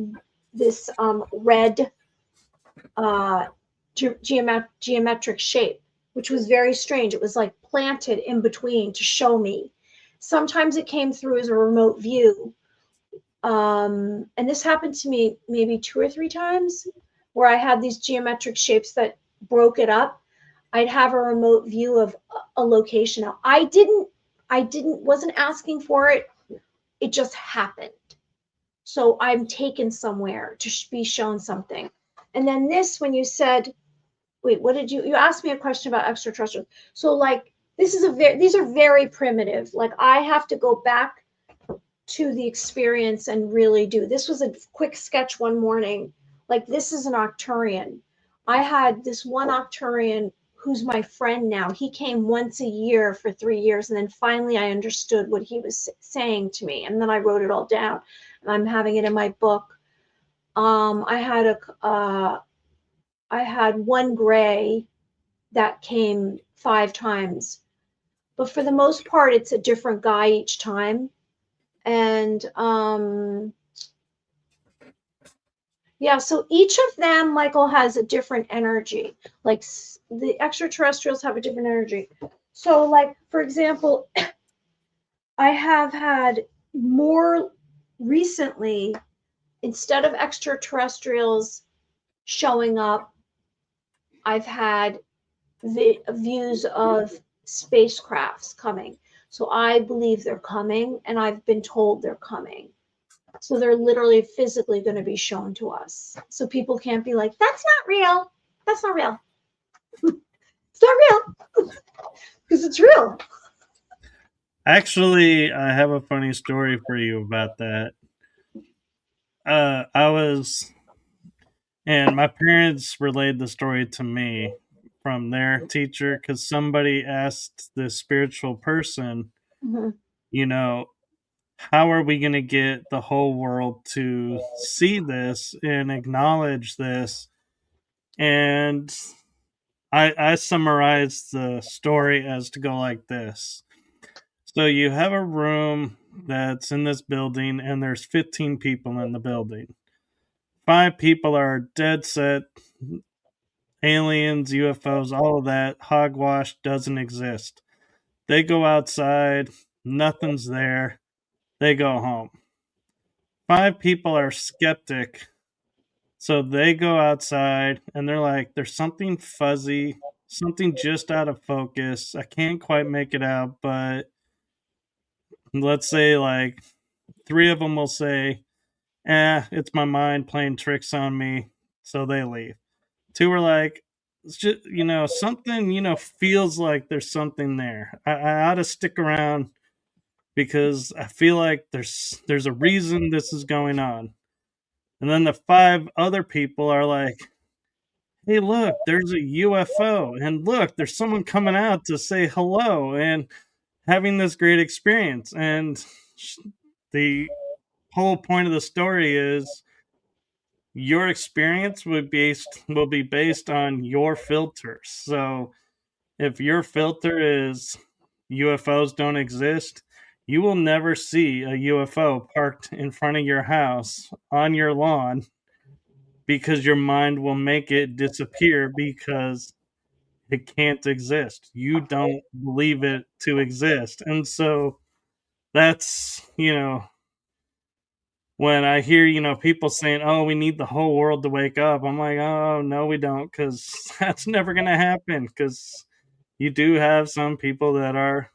S2: geometric shape, which was very strange. It was like planted in between to show me. Sometimes it came through as a remote view. And this happened to me maybe 2 or 3 times, where I had these geometric shapes that broke it up. I'd have a remote view of a location. Now, wasn't asking for it. It just happened. So I'm taken somewhere to be shown something. And then this, when you said, wait, what did you asked me a question about extraterrestrials. So like, these are very primitive. Like, I have to go back to the experience and really do. This was a quick sketch one morning. Like, this is an Arcturian. I had this one Arcturian who's my friend now. He came once a year for 3 years, and then finally I understood what he was saying to me, and then I wrote it all down, and I'm having it in my book. I had one gray that came 5 times, but for the most part, it's a different guy each time. And yeah, so each of them, Michael, has a different energy. Like, the extraterrestrials have a different energy. So, like, for example, I have had more recently, instead of extraterrestrials showing up, I've had the views of spacecrafts coming. So I believe they're coming, and I've been told they're coming. So they're literally physically going to be shown to us. So people can't be like, that's not real. That's not real. It's not real. Because it's real.
S1: Actually, I have a funny story for you about that. And my parents relayed the story to me from their teacher, because somebody asked this spiritual person,
S2: Mm-hmm.
S1: you know, how are we going to get the whole world to see this and acknowledge this? And I summarized the story as to go like this. So you have a room that's in this building, and there's 15 people in the building. 5 people are dead set aliens, UFOs, all of that. Hogwash doesn't exist. They go outside, nothing's there. They go home. 5 people are skeptic. So they go outside and they're like, there's something fuzzy, something just out of focus. I can't quite make it out, but let's say like 3 of them will say, it's my mind playing tricks on me. So they leave. 2 are like, it's just, something, feels like there's something there. I ought to stick around because I feel like there's a reason this is going on. And then the 5 other people are like, hey, look, there's a UFO. And look, there's someone coming out to say hello and having this great experience. And the whole point of the story is your experience will be based on your filters. So if your filter is UFOs don't exist, you will never see a UFO parked in front of your house on your lawn, because your mind will make it disappear because it can't exist. You don't believe it to exist. And so that's, when I hear, people saying, oh, we need the whole world to wake up, I'm like, oh, no, we don't, because that's never going to happen, because you do have some people that are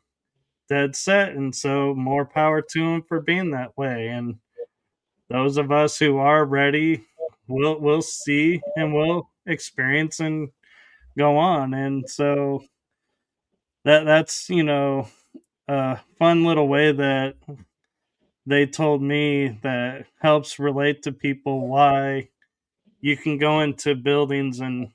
S1: dead set, and so more power to them for being that way. And those of us who are ready will see and will experience and go on. And so that's a fun little way that they told me that helps relate to people why you can go into buildings and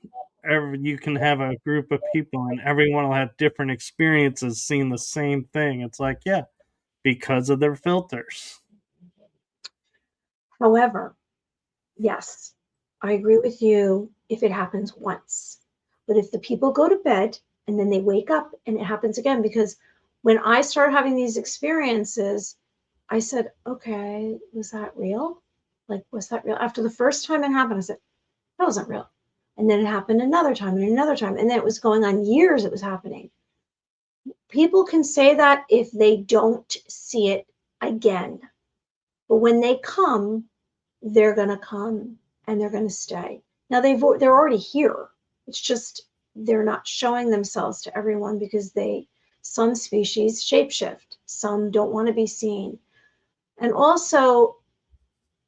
S1: you can have a group of people and everyone will have different experiences seeing the same thing. It's like, yeah, because of their filters.
S2: However, yes, I agree with you if it happens once. But if the people go to bed and then they wake up and it happens again, because when I started having these experiences, I said, okay, was that real? Like, was that real? After the first time it happened, I said, that wasn't real. And then it happened another time and another time. And then it was going on years, it was happening. People can say that if they don't see it again. But when they come, they're going to come and they're going to stay. Now they're already here. It's just they're not showing themselves to everyone because some species shapeshift, some don't want to be seen. And also,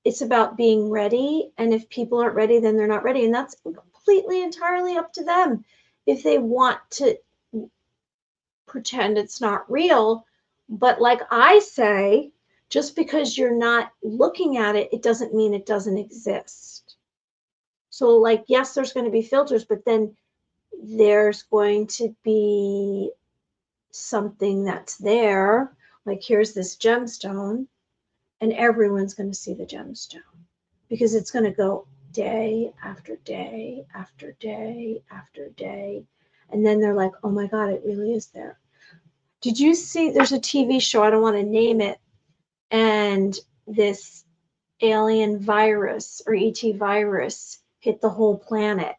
S2: it's about being ready. And if people aren't ready, then they're not ready. And that's completely, entirely up to them. If they want to pretend it's not real. But like I say, just because you're not looking at it, it doesn't mean it doesn't exist. So, like, yes, there's going to be filters, but then there's going to be something that's there. Like, here's this gemstone, and everyone's going to see the gemstone because it's going to go day after day after day after day. And then they're like, oh my God, it really is there. Did you see there's a TV show, I don't want to name it, and this alien virus or ET virus hit the whole planet.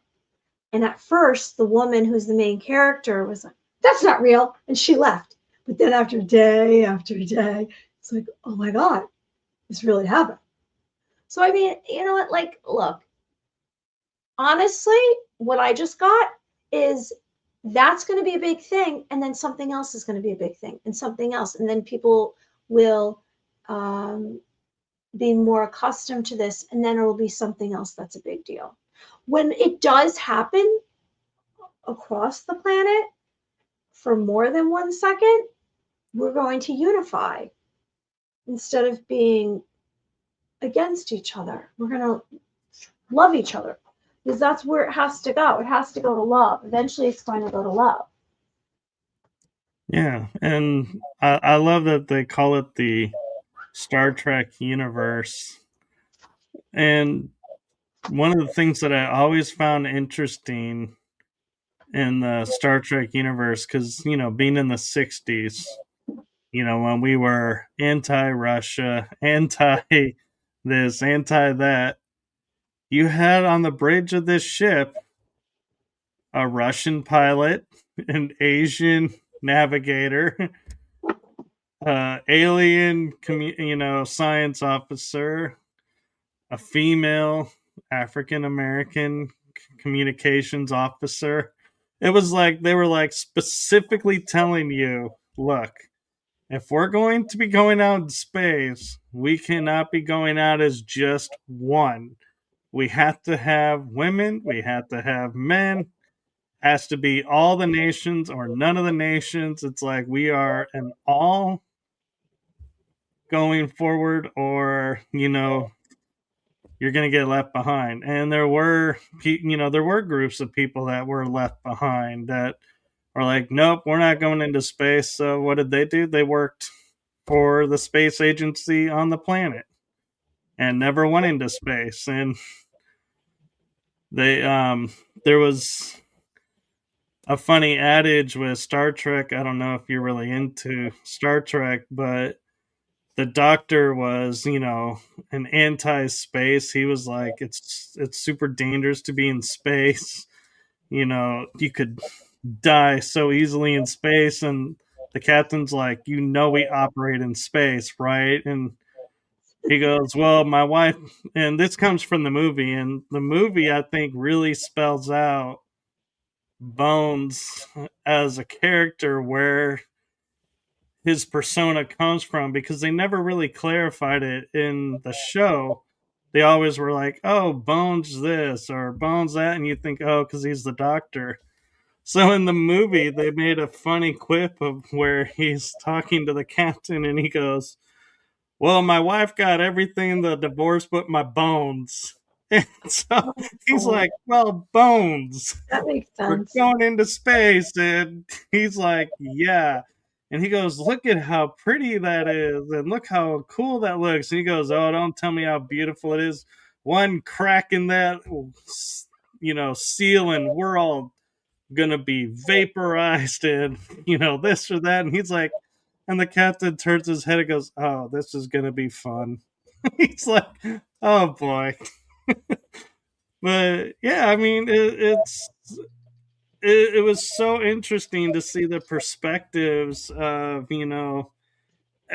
S2: And at first, the woman who's the main character was like, that's not real. And she left. But then after day after day, it's like, oh my God, this really happened. So, I mean, you know what? Like, look, honestly, what I just got is that's going to be a big thing. And then something else is going to be a big thing and something else. And then people will be more accustomed to this. And then it will be something else that's a big deal. When it does happen across the planet for more than 1 second, we're going to unify instead of being against each other. We're going to love each other because that's where it has to go. It has to go to love. Eventually, it's going to go to love.
S1: Yeah, and I love that they call it the Star Trek universe. And one of the things that I always found interesting in the Star Trek universe, because, being in the 60s, when we were anti Russia, anti this, anti that, you had on the bridge of this ship a Russian pilot, an Asian navigator, alien, science officer, a female African American communications officer. It was like they were like specifically telling you, look, if we're going to be going out in space, we cannot be going out as just one. We have to have women, we have to have men, has to be all the nations or none of the nations. It's like we are an all going forward, or you're going to get left behind. And there were groups of people that were left behind that are like, nope, we're not going into space. So what did they do? They worked for the space agency on the planet and never went into space. And they there was a funny adage with Star Trek. I don't know if you're really into Star Trek, but the doctor was, an anti-space. He was like, it's super dangerous to be in space. You could die so easily in space. And the captain's like, we operate in space, right? And he goes, well, my wife, and this comes from the movie, and the movie, I think, really spells out Bones as a character, where his persona comes from, because they never really clarified it in the show. They always were like, oh, Bones this or Bones that, and you think, oh, because he's the doctor. So in the movie, they made a funny quip of where he's talking to the captain and he goes, well, my wife got everything in the divorce but my bones. And so he's like, well, bones.
S2: That makes
S1: We're
S2: sense.
S1: going into space. And he's like, yeah. And he goes, look at how pretty that is. And look how cool that looks. And he goes, oh, don't tell me how beautiful it is. One crack in that, seal, and we're all going to be vaporized and, this or that. And he's like, and the captain turns his head and goes, oh, this is going to be fun. He's like, oh boy. But yeah, I mean, it was so interesting to see the perspectives of,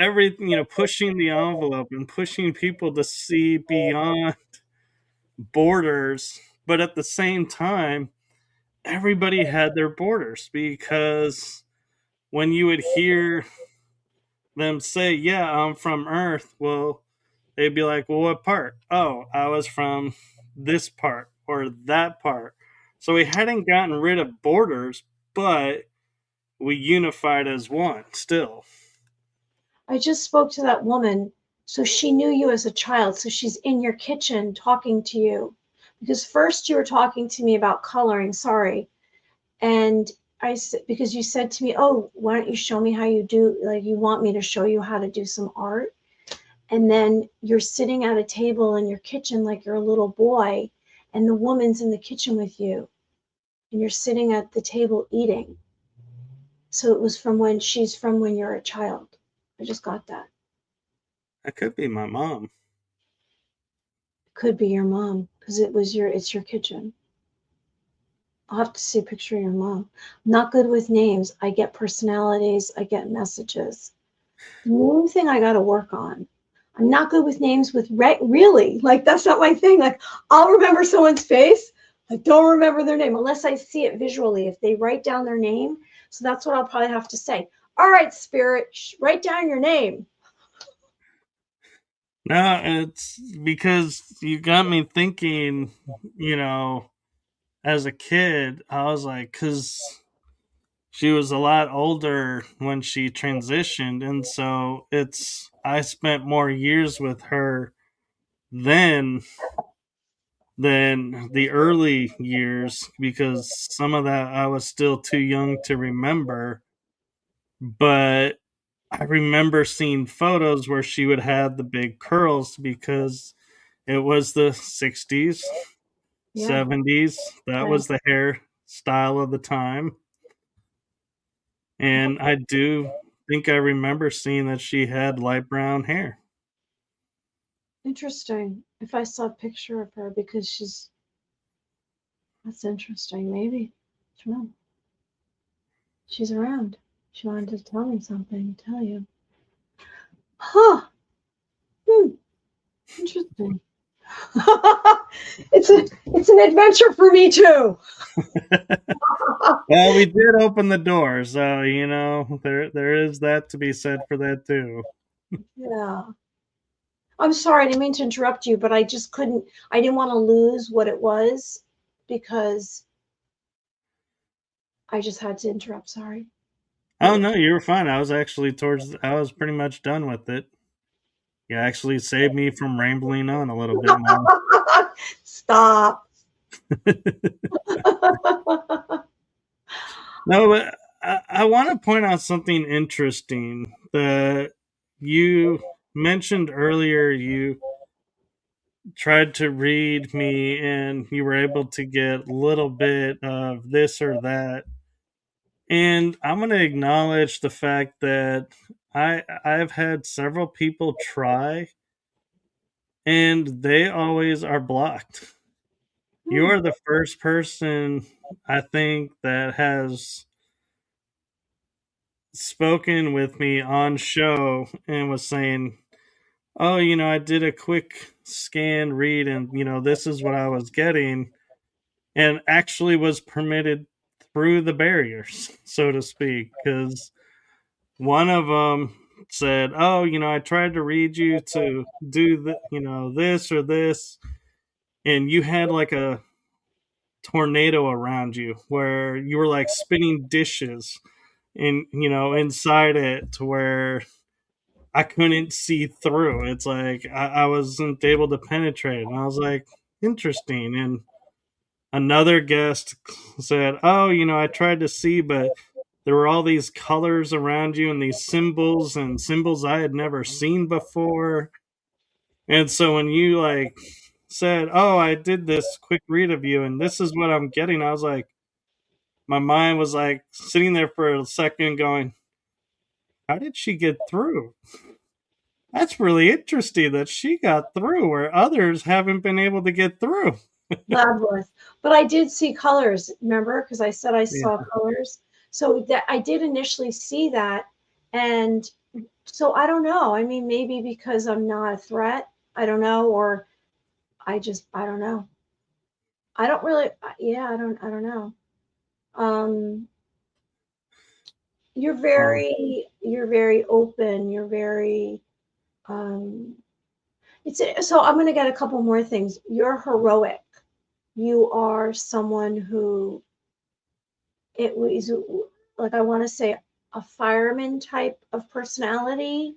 S1: everything, pushing the envelope and pushing people to see beyond borders. But at the same time, everybody had their borders, because when you would hear them say, "Yeah, I'm from Earth," well, they'd be like, "Well, what part?" "Oh, I was from this part or that part." So we hadn't gotten rid of borders, but we unified as one still.
S2: I just spoke to that woman. So she knew you as a child. So she's in your kitchen talking to you. Because first you were talking to me about coloring, sorry. And I said, because you said to me, "Oh, why don't you show me how you do, like you want me to show you how to do some art." And then you're sitting at a table in your kitchen like you're a little boy, and the woman's in the kitchen with you, and you're sitting at the table eating. So it was she's from when you're a child. I just got that.
S1: That could be my mom.
S2: It could be your mom, because it's your kitchen. I'll have to see a picture of your mom. I'm not good with names. I get personalities, I get messages. The name thing I got to work on. I'm not good with names really. Like, that's not my thing. Like, I'll remember someone's face. I don't remember their name unless I see it visually. If they write down their name. So that's what I'll probably have to say. All right, spirit, write down your name.
S1: No, it's because you got me thinking, as a kid, I was like, because she was a lot older when she transitioned. And so I spent more years with her then than the early years, because some of that I was still too young to remember. But I remember seeing photos where she would have the big curls, because it was the 60s,
S2: Yeah.
S1: 70s. That
S2: Right.
S1: was the hair style of the time. And I do think I remember seeing that she had light brown hair.
S2: Interesting. If I saw a picture of her, because that's interesting. Maybe. I don't know. She's around. She wanted to tell me something, tell you. Huh. Hmm. Interesting. It's an adventure for me too.
S1: Well, we did open the door, so there is that to be said for that too.
S2: Yeah. I'm sorry, I didn't mean to interrupt you, but I just couldn't, I didn't want to lose what it was, because I just had to interrupt. Sorry.
S1: Oh no, you were fine. I was pretty much done with it. You actually saved me from rambling on a little bit more.
S2: Stop.
S1: No, but I want to point out something interesting that you mentioned earlier. You tried to read me and you were able to get a little bit of this or that. And I'm going to acknowledge the fact that I've had several people try and they always are blocked. You
S2: Hmm.
S1: are the first person, I think, that has spoken with me on show and was saying, "Oh, I did a quick scan read and this is what I was getting," and actually was permitted through the barriers, so to speak, because one of them said, "Oh, I tried to read you to do this or this, and you had like a tornado around you where you were like spinning dishes in inside it, to where I couldn't see through. It's like I wasn't able to penetrate." And I was like, interesting. And another guest said, "Oh, I tried to see, but there were all these colors around you and these symbols and symbols I had never seen before." And so when you like said, "Oh, I did this quick read of you and this is what I'm getting," I was like, my mind was like sitting there for a second going, how did she get through? That's really interesting that she got through where others haven't been able to get through.
S2: Fabulous. But I did see colors, remember? Because I said I
S1: Yeah.
S2: saw colors. So that I did initially see that. And So I don't know. I mean, maybe because I'm not a threat. I don't know, or I don't know. I don't really. Yeah, I don't know. Um,
S1: Well,
S2: you're very open. You're very. Um, it's so I'm going to get a couple more things. You're heroic. You are someone who it was like I want to say a fireman type of personality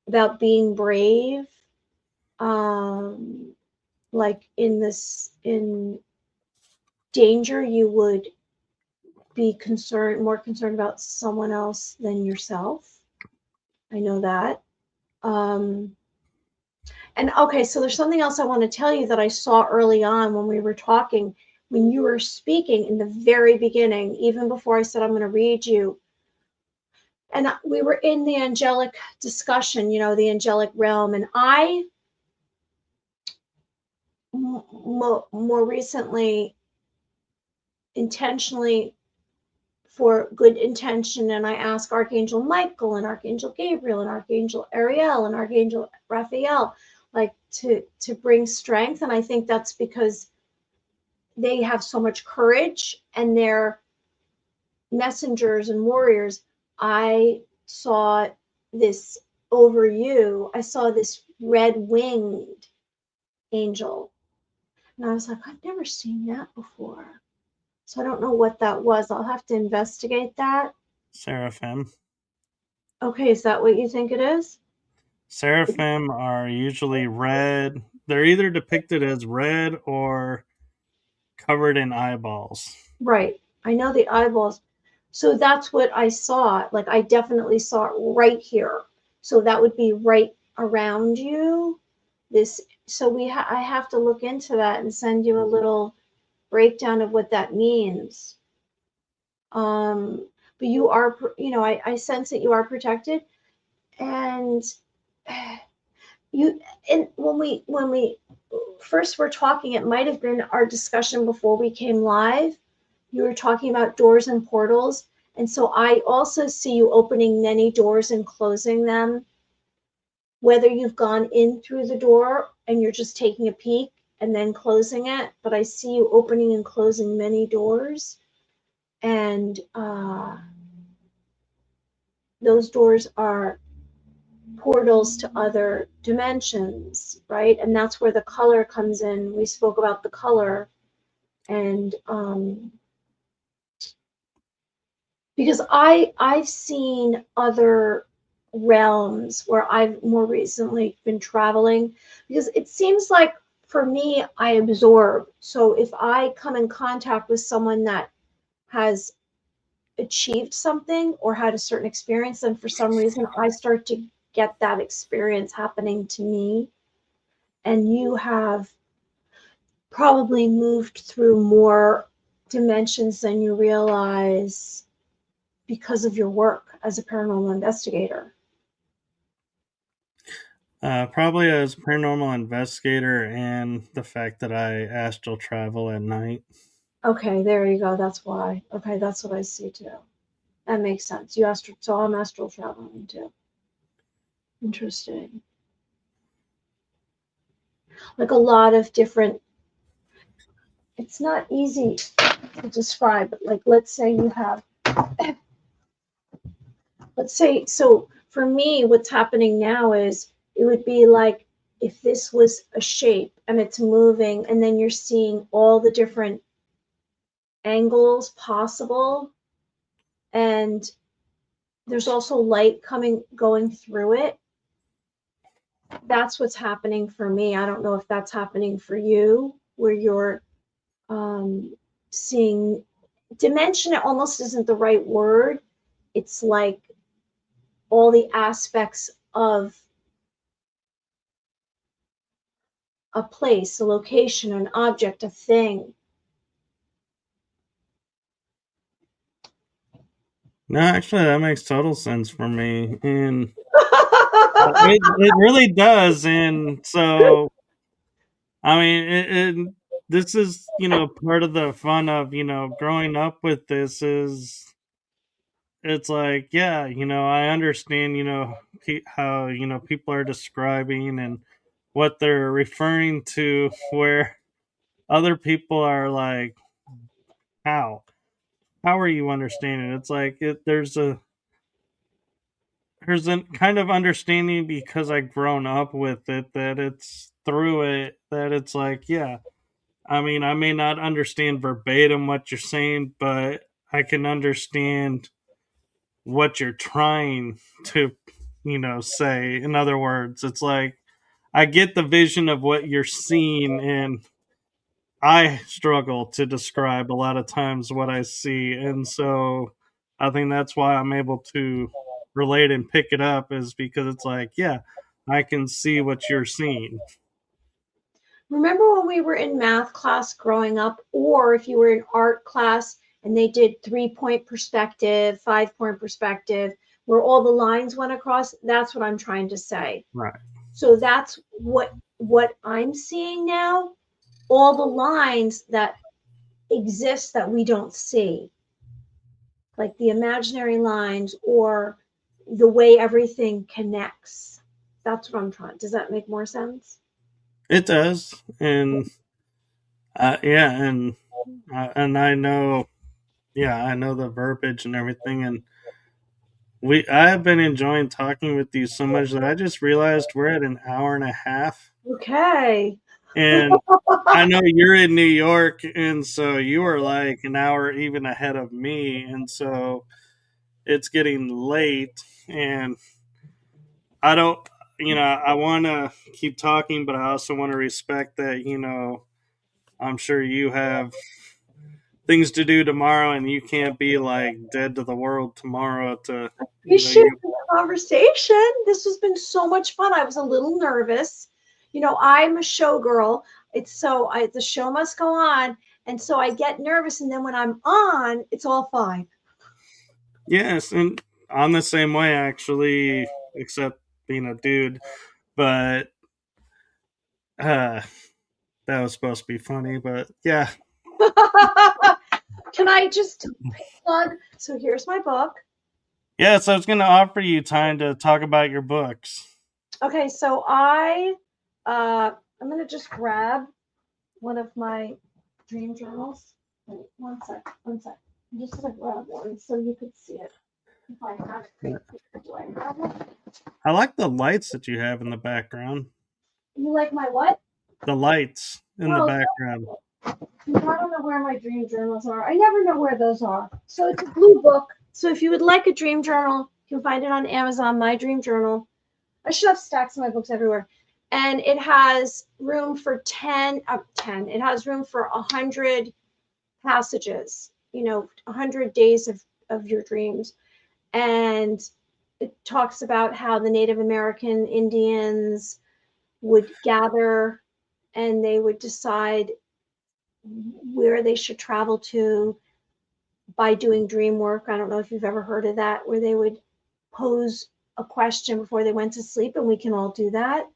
S2: about being brave. Um, like in danger, you would be more concerned about someone else than yourself. I know that. Um, and okay, so there's something else I want to tell you that I saw early on when we were talking, when you were speaking in the very beginning, even before I said I'm going to read you. And we were in the angelic discussion, the angelic realm. And I more recently intentionally for good intention, and I ask Archangel Michael and Archangel Gabriel and Archangel Ariel and Archangel Raphael, like to bring strength. And I think that's because they have so much courage and they're messengers and warriors. I saw this over you. I saw this red winged angel, and I was like, I've never seen that before. So I don't know what that was. I'll have to investigate that.
S1: seraphim.
S2: Okay, is that what you think it is?
S1: Seraphim are usually red. They're either depicted as red or covered in eyeballs.
S2: Right. I know the eyeballs. So that's what I saw. Like I definitely saw it right here. So that would be right around you. This so I have to look into that and send you a little breakdown of what that means. But you are, I sense that you are protected, and you. And when we first were talking, it might have been our discussion before we came live. You were talking about doors and portals, and so I also see you opening many doors and closing them. Whether you've gone in through the door and you're just taking a peek and then closing it, but I see you opening and closing many doors. And those doors are portals to other dimensions, right? And that's where the color comes in. We spoke about the color, and because I've seen other realms where I've more recently been traveling, because it seems like for me I absorb. So if I come in contact with someone that has achieved something or had a certain experience, then for some reason I start to get that experience happening to me. And you have probably moved through more dimensions than you realize because of your work as a paranormal investigator.
S1: Probably as paranormal investigator and the fact that I astral travel at night.
S2: Okay, there you go. That's why. Okay, that's what I see too. That makes sense. So I'm astral traveling too. Interesting. Like a lot of different. It's not easy to describe, but like let's say you have. Let's say so. For me, what's happening now is it would be like if this was a shape and it's moving, and then you're seeing all the different angles possible, and there's also light going through it. That's what's happening for me. I don't know if that's happening for you, where you're seeing dimension. It almost isn't the right word. It's like all the aspects of a place, a location, an object, a thing.
S1: No, actually, that makes total sense for me, and it really does. And so, I mean, this is part of the fun of growing up with this is it's like, yeah, I understand, how, people are describing and what they're referring to, where other people are like, how? How are you understanding? It's like there's a kind of understanding because I've grown up with it, that it's through it that it's like, yeah, I mean, I may not understand verbatim what you're saying, but I can understand what you're trying to, say. In other words, it's like I get the vision of what you're seeing, and I struggle to describe a lot of times what I see. And so I think that's why I'm able to relate and pick it up, is because it's like, yeah, I can see what you're seeing.
S2: Remember when we were in math class growing up, or if you were in art class and they did 3-point perspective, 5-point perspective, where all the lines went across? That's what I'm trying to say.
S1: Right.
S2: So that's what I'm seeing now. All the lines that exist that we don't see, like the imaginary lines or the way everything connects. That's what I'm trying. Does that make more sense?
S1: It does. And yeah, and I know, yeah, I know the verbiage and everything. And I have been enjoying talking with you so much that I just realized we're at an hour and a half.
S2: Okay.
S1: And I know you're in New York, and so you are like an hour even ahead of me, and so it's getting late. And I don't, I want to keep talking, but I also want to respect that, I'm sure you have things to do tomorrow, and you can't be like dead to the world tomorrow to,
S2: Appreciate
S1: you.
S2: the conversation. This has been so much fun. I was a little nervous. I'm a showgirl. The show must go on, and so I get nervous, and then when I'm on, it's all fine.
S1: Yes, and I'm the same way actually, except being a dude. But uh, that was supposed to be funny, but yeah.
S2: Can I just plug? So here's my book.
S1: Yeah, so I was going to offer you time to talk about your books.
S2: Okay, so I'm gonna just grab one of my dream journals. Wait, one sec, one sec. I'm just gonna grab one so you could see it. If I have it, do I have it?
S1: I like the lights that you have in the background.
S2: You like my what?
S1: The lights in the
S2: Oh,
S1: background.
S2: I don't know where my dream journals are. I never know where those are. So it's a blue book. So if you would like a dream journal, you can find it on Amazon, My Dream Journal. I should have stacks of my books everywhere. And it has room for 10. It has room for 100 passages, 100 days of your dreams. And it talks about how the Native American Indians would gather and they would decide where they should travel to by doing dream work. I don't know if you've ever heard of that, where they would pose a question before they went to sleep, and we can all do that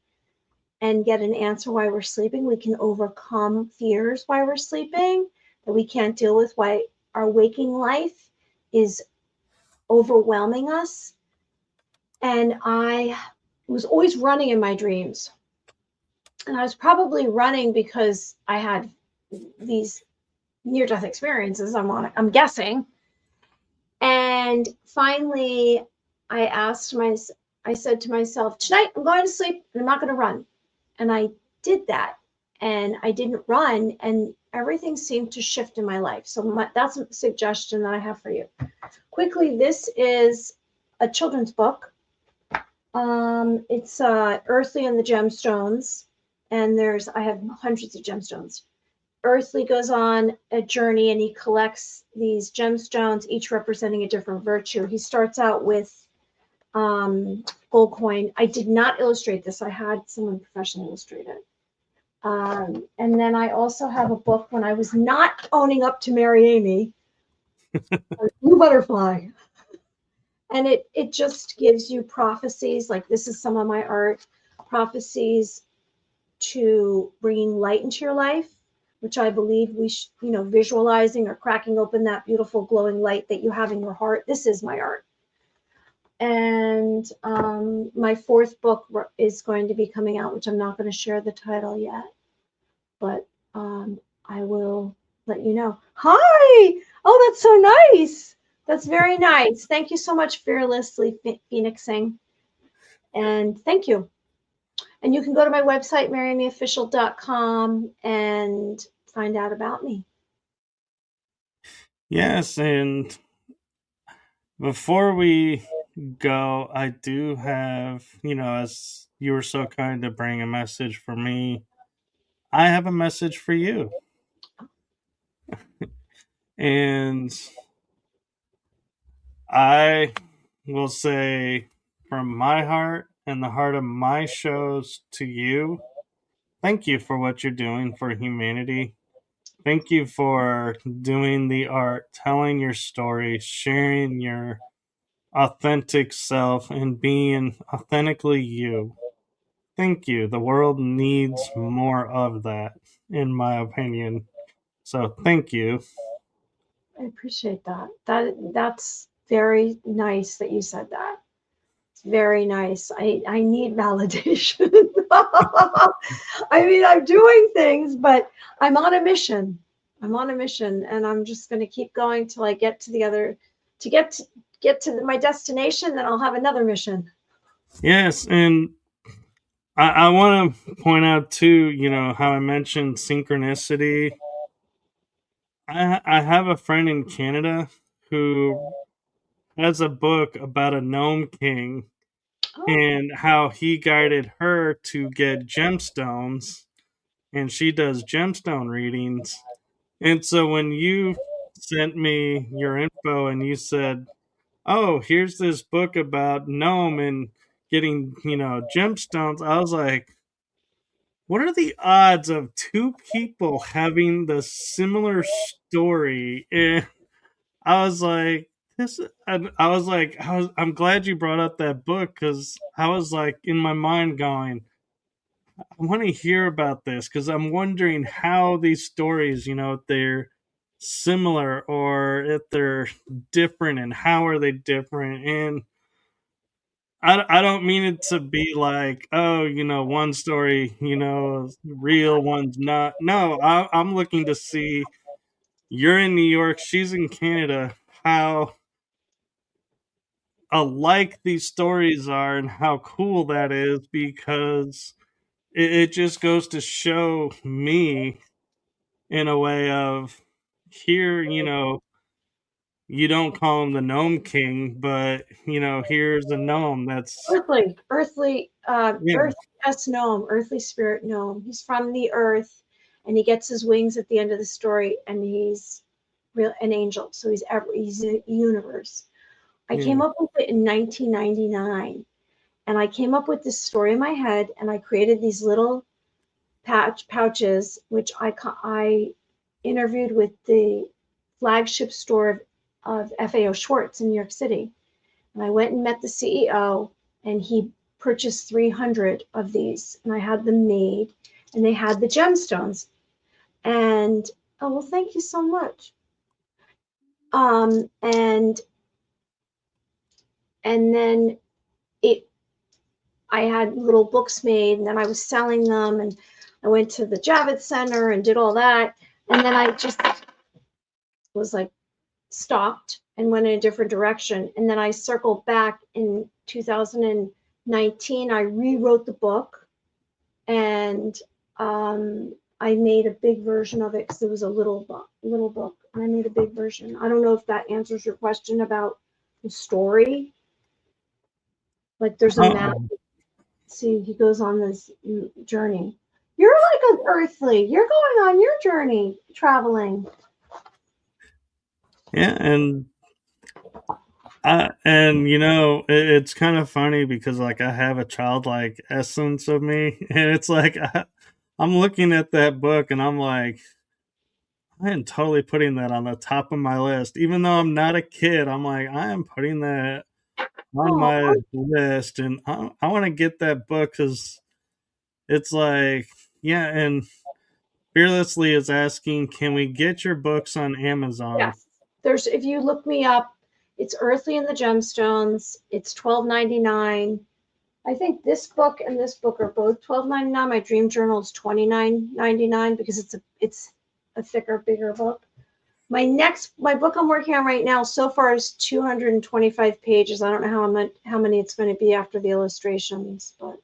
S2: and get an answer while we're sleeping. We can overcome fears while we're sleeping that we can't deal with, why our waking life is overwhelming us. And I was always running in my dreams. And I was probably running because I had these near-death experiences, I'm guessing. And finally, I said to myself, tonight I'm going to sleep and I'm not going to run. And I did that. And I didn't run, and everything seemed to shift in my life. So that's a suggestion that I have for you. Quickly, this is a children's book. It's Earthly and the Gemstones. And I have hundreds of gemstones. Earthly goes on a journey and he collects these gemstones, each representing a different virtue. He starts out with gold coin. I did not illustrate this. I had someone professionally illustrate it. And then I also have a book when I was not owning up to Mary Amy, Blue Butterfly. And it just gives you prophecies. Like, this is some of my art, prophecies to bringing light into your life, which I believe we should, visualizing or cracking open that beautiful glowing light that you have in your heart. This is my art. And my fourth book is going to be coming out, which I'm not going to share the title yet, but I will let you know. Hi! Oh, that's so nice. That's very nice. Thank you so much, fearlessly phoenixing. And thank you. And you can go to my website, marrymeofficial.com, and find out about me.
S1: Yes, and before we go, I do have, as you were so kind to bring a message for me, I have a message for you. And I will say from my heart and the heart of my shows to you, thank you for what you're doing for humanity. Thank you for doing the art, telling your story, sharing your authentic self, and being authentically you. Thank you. The world needs more of that, in my opinion. So thank you.
S2: I appreciate that. That's very nice that you said that. It's very nice. I need validation. I mean, I'm doing things, but I'm on a mission. I'm on a mission, and I'm just going to keep going till I get to the other, to get to my destination. Then I'll have another mission.
S1: Yes, and I want to point out too, how I mentioned synchronicity. I have a friend in Canada who has a book about a gnome king
S2: Oh,
S1: and how he guided her to get gemstones, and she does gemstone readings. And so when you sent me your info and you said, "Oh, here's this book about gnome and getting, gemstones," I was like, what are the odds of two people having the similar story? And I was like, I'm glad you brought up that book, because I was like in my mind going, I want to hear about this, because I'm wondering how these stories, if they're similar or if they're different, and how are they different. And I don't mean it to be like, oh, one story, is real, one's not. No, I'm looking to see, you're in New York, she's in Canada, how alike these stories are and how cool that is, because it just goes to show me in a way of, here, you don't call him the Gnome King, but, here's a gnome that's, yeah,
S2: earth S gnome, earthly spirit gnome. He's from the earth, and he gets his wings at the end of the story, and he's real an angel. So he's a universe. I
S1: yeah,
S2: came up with it in 1999, and I came up with this story in my head, and I created these little pouches, which I interviewed with the flagship store of FAO Schwartz in New York City. And I went and met the CEO, and he purchased 300 of these, and I had them made, and they had the gemstones. And oh, well, thank you so much. And then it, I had little books made, and then I was selling them, and I went to the Javits Center and did all that, and then I just was like stopped and went in a different direction. And then I circled back in 2019. I rewrote the book, and I made a big version of it because it was a little book, and I made a big version. I don't know if that answers your question about the story. Like there's a map.
S1: uh-oh.
S2: See, he goes on this journey. You're like an earthly. You're going on your journey, traveling.
S1: Yeah, and it's kind of funny, because like I have a childlike essence of me, and it's like I'm looking at that book and I'm like, I am totally putting that on the top of my list. Even though I'm not a kid, I'm like, I am putting that on
S2: Oh,
S1: my list, and I want to get that book, because it's like, yeah, and Fearlessly is asking, can we get your books on Amazon?
S2: Yes. There's, if you look me up, it's Earthly and the Gemstones. It's $12.99. I think this book and this book are both $12.99. My dream journal is $29.99 because it's a thicker, bigger book. My book I'm working on right now so far is 225 pages. I don't know how many it's going to be after the illustrations, but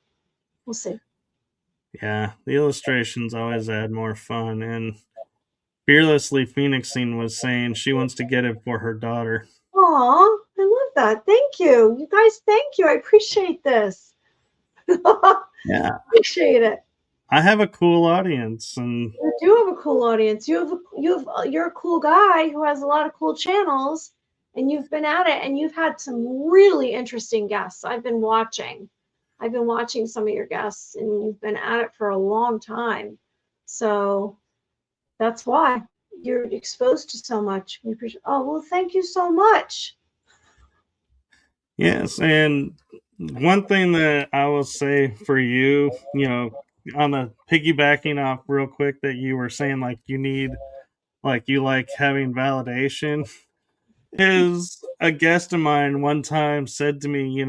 S2: we'll see.
S1: Yeah, the illustrations always add more fun. And Fearlessly Phoenixing was saying she wants to get it for her daughter.
S2: Aw, I love that. Thank you. You guys, thank you. I appreciate this.
S1: Yeah,
S2: Appreciate it.
S1: I have a cool audience, and
S2: You do have a cool audience. You're a cool guy who has a lot of cool channels, and you've been at it, and you've had some really interesting guests. I've been watching some of your guests, and you've been at it for a long time. So that's why you're exposed to so much. We appreciate. Oh well, thank you so much.
S1: yes, and one thing that I will say for you, on the piggybacking off real quick that you were saying, like you need, like you like having validation, is a guest of mine one time said to me,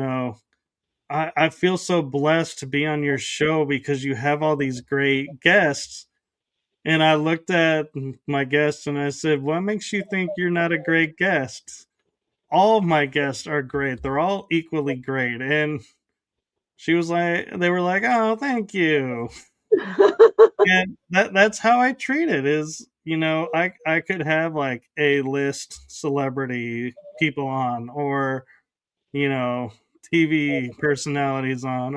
S1: I feel so blessed to be on your show because you have all these great guests. And I looked at my guests and I said, what makes you think you're not a great guest? All of my guests are great. They're all equally great. And they were like, oh, thank you. And that's how I treat it is, I could have like a list celebrity people on, or, you know, TV personalities on,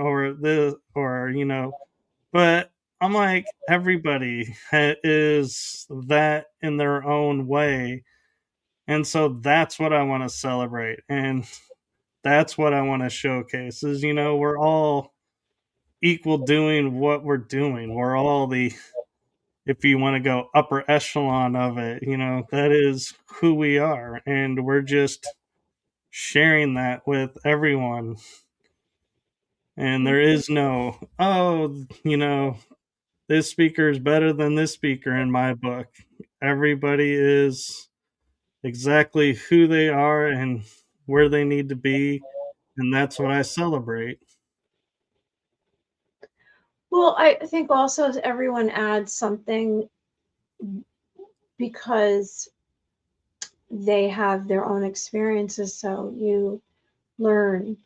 S1: but I'm like, everybody is that in their own way. And so that's what I want to celebrate. And that's what I want to showcase is, we're all equal doing what we're doing. We're all if you want to go upper echelon of it, that is who we are. And we're just sharing that with everyone. And there is no, oh, this speaker is better than this speaker in my book. Everybody is exactly who they are and where they need to be. And that's what I celebrate.
S2: Well, I think also everyone adds something because they have their own experiences. So you learn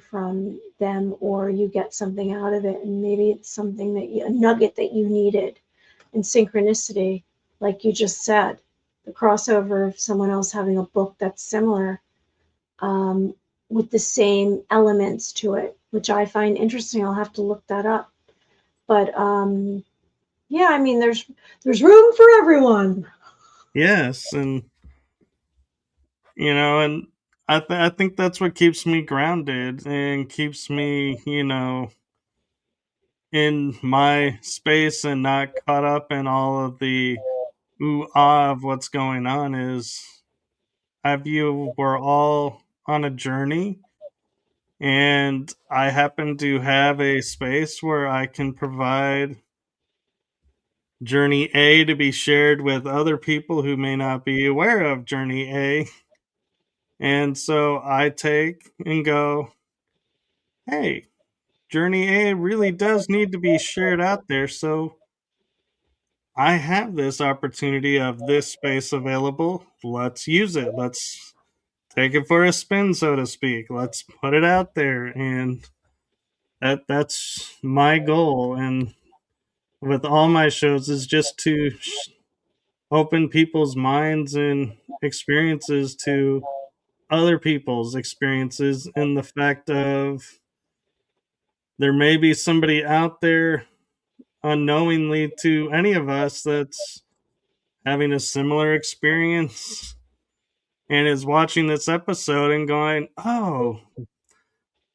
S2: from them, or you get something out of it. And maybe it's something a nugget that you needed in synchronicity, like you just said, the crossover of someone else having a book that's similar, with the same elements to it, which I find interesting. I'll have to look that up. But yeah, I mean, there's room for everyone.
S1: Yes. And I think that's what keeps me grounded and keeps me, in my space and not caught up in all of the ooh ah of what's going on is I view we're all on a journey, and I happen to have a space where I can provide journey A to be shared with other people who may not be aware of journey A. And so I take and go, hey, journey A really does need to be shared out there. So I have this opportunity of this space available. Let's use it. Let's take it for a spin, so to speak. Let's put it out there. And that's my goal. And with all my shows is just to open people's minds and experiences to other people's experiences, and the fact of there may be somebody out there unknowingly to any of us that's having a similar experience and is watching this episode and going, oh,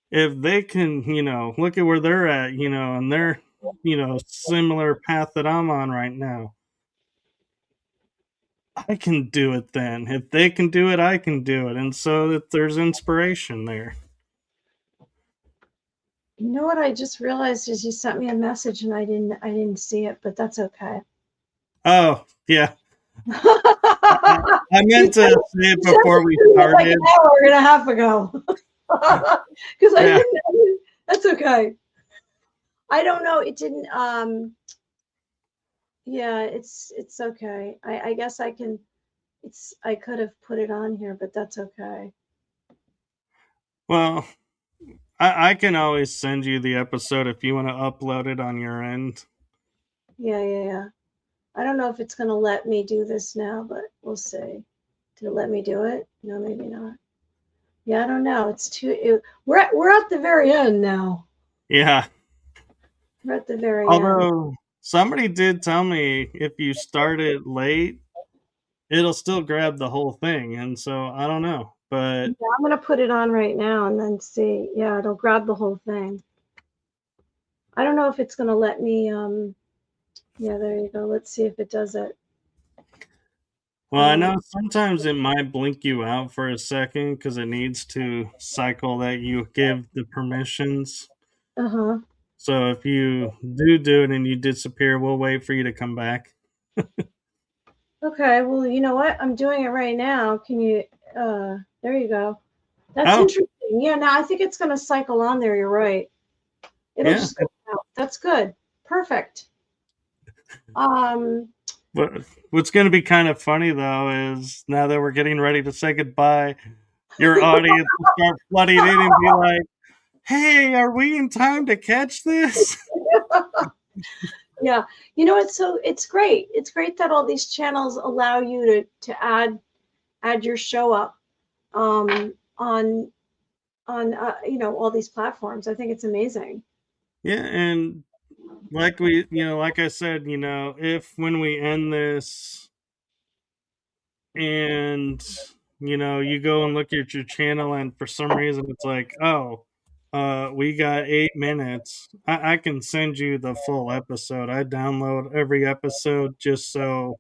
S1: if they can, look at where they're at, and they're, similar path that I'm on right now, I can do it then. If they can do it, I can do it. And so that there's inspiration there.
S2: You know what I just realized is you sent me a message and I didn't see it, but that's okay.
S1: Oh, yeah. I
S2: You
S1: meant to say it
S2: sent
S1: before
S2: it
S1: we
S2: to me like
S1: started.
S2: an hour and a half ago. Because
S1: Yeah.
S2: that's okay. I don't know. It didn't yeah, it's okay. I guess I can I could have put it on here, but that's okay.
S1: Well, I can always send you the episode if you want to upload it on your end.
S2: Yeah. I don't know if it's gonna let me do this now, but we'll see. Did it let me do it? No, maybe not. Yeah, I don't know. We're at the very end now.
S1: Yeah.
S2: We're at the very end.
S1: Although somebody did tell me if you start it late, it'll still grab the whole thing. And so I don't know. But
S2: Yeah, I'm gonna put it on right now and then see. Yeah, it'll grab the whole thing. I don't know if it's gonna let me. Yeah, there you go. Let's see if it does it.
S1: well, I know sometimes it might blink you out for a second because it needs to cycle that you give the permissions.
S2: Uh huh.
S1: So if you do it and you disappear, we'll wait for you to come back.
S2: Okay. Well, you know what? I'm doing it right now. Can you? There you go. That's
S1: Oh,
S2: interesting. Yeah. Now I think it's gonna cycle on there. You're right. It'll
S1: yeah.
S2: just go out. That's good. Perfect. Um.
S1: But what's going to be kind of funny though is now that we're getting ready to say goodbye, your audience will start flooding in and be like, "Hey, are we in time to catch this?"
S2: Yeah. You know, it's great. It's great that all these channels allow you to add your show up on all these platforms. I think it's amazing.
S1: Yeah, and like like I said, if when we end this and you go and look at your channel and for some reason it's like, oh, we got 8 minutes, I can send you the full episode. I download every episode just so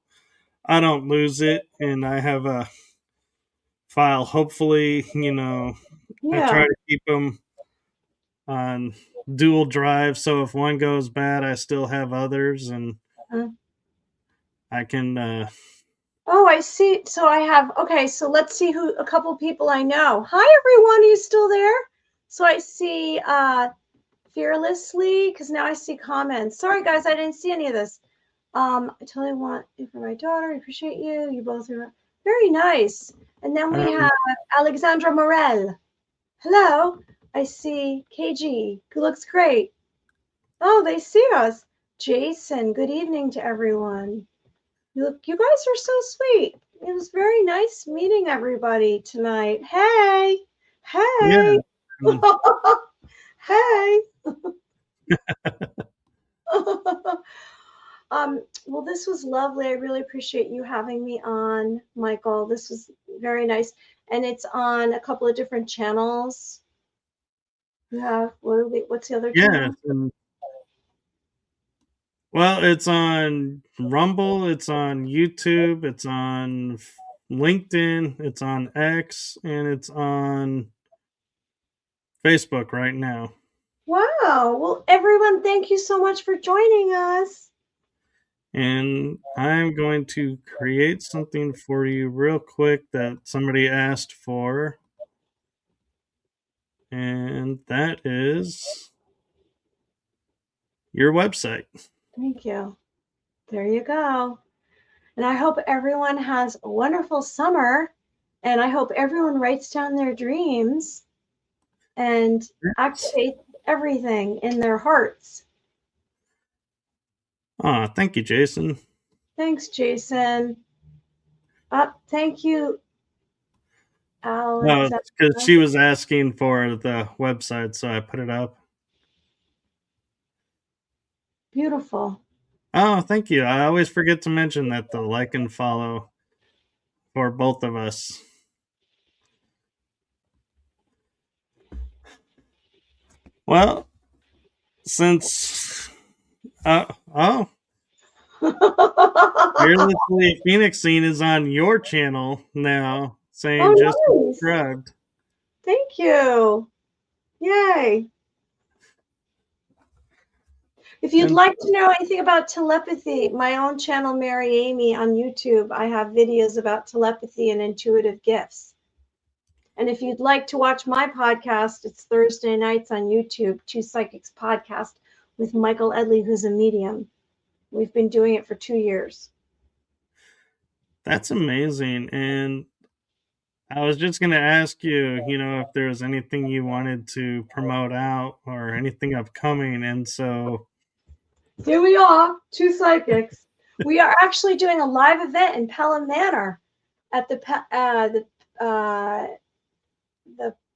S1: I don't lose it, and I have a file. Hopefully, I try
S2: Yeah.
S1: to keep them on dual drive, so if one goes bad I still have others, and
S2: Uh,
S1: I can
S2: oh, I see. So I have, okay, so let's see who a couple people I know. Hi everyone, are you still there? So I see Fearlessly, because now I see comments. Sorry guys, I didn't see any of this. I totally want it for my daughter. I appreciate you. You both are very nice. And then we
S1: um,
S2: have Alexandra Morel. Hello. I see KG, who looks great. Oh, they see us. Jason, good evening to everyone. You guys are so sweet. It was very nice meeting everybody tonight. Hey,
S1: yeah.
S2: hey,
S1: um,
S2: hey. Well, this was lovely. I really appreciate you having me on, Michael. This was very nice. And it's on a couple of different channels. You have, what's the other
S1: yes,
S2: channel?
S1: and well, it's on Rumble, it's on YouTube, it's on LinkedIn, it's on X, and it's on Facebook right now.
S2: Wow. Well, everyone, thank you so much for joining us.
S1: And I'm going to create something for you real quick that somebody asked for. And that is your website.
S2: Thank you. There you go. And I hope everyone has a wonderful summer. And I hope everyone writes down their dreams and activate everything in their hearts.
S1: Ah, thank you, Jason.
S2: Thanks, Jason. Thank you,
S1: No,
S2: Alex.
S1: because she was asking for the website, so I put it up.
S2: Beautiful.
S1: Oh, thank you. I always forget to mention that the like and follow for both of us. Well, since oh, Fearlessly Phoenixing is on your channel now, saying just
S2: Oh, nice.
S1: subscribed.
S2: Thank you. Yay. If you'd like to know anything about telepathy, my own channel, Mary Amy, on YouTube, I have videos about telepathy and intuitive gifts. And if you'd like to watch my podcast, it's Thursday nights on YouTube, Two Psychics Podcast with Michael Edley, who's a medium. We've been doing it for 2 years.
S1: That's amazing. And I was just going to ask you, if there was anything you wanted to promote out or anything upcoming. And so
S2: here we are, Two Psychics. We are actually doing a live event in Pelham Manor at the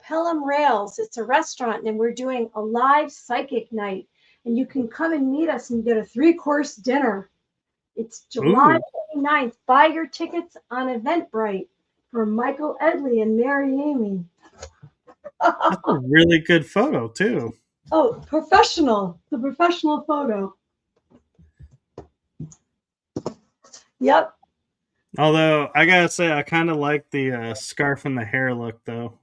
S2: Pelham Rails. It's a restaurant, and we're doing a live psychic night. And you can come and meet us and get a 3-course dinner. It's July 29th. Buy your tickets on Eventbrite for Michael Edley and Mary Amy.
S1: That's a really good photo, too.
S2: Oh, professional. The professional photo. Yep.
S1: Although, I gotta say, I kind of like the scarf and the hair look, though.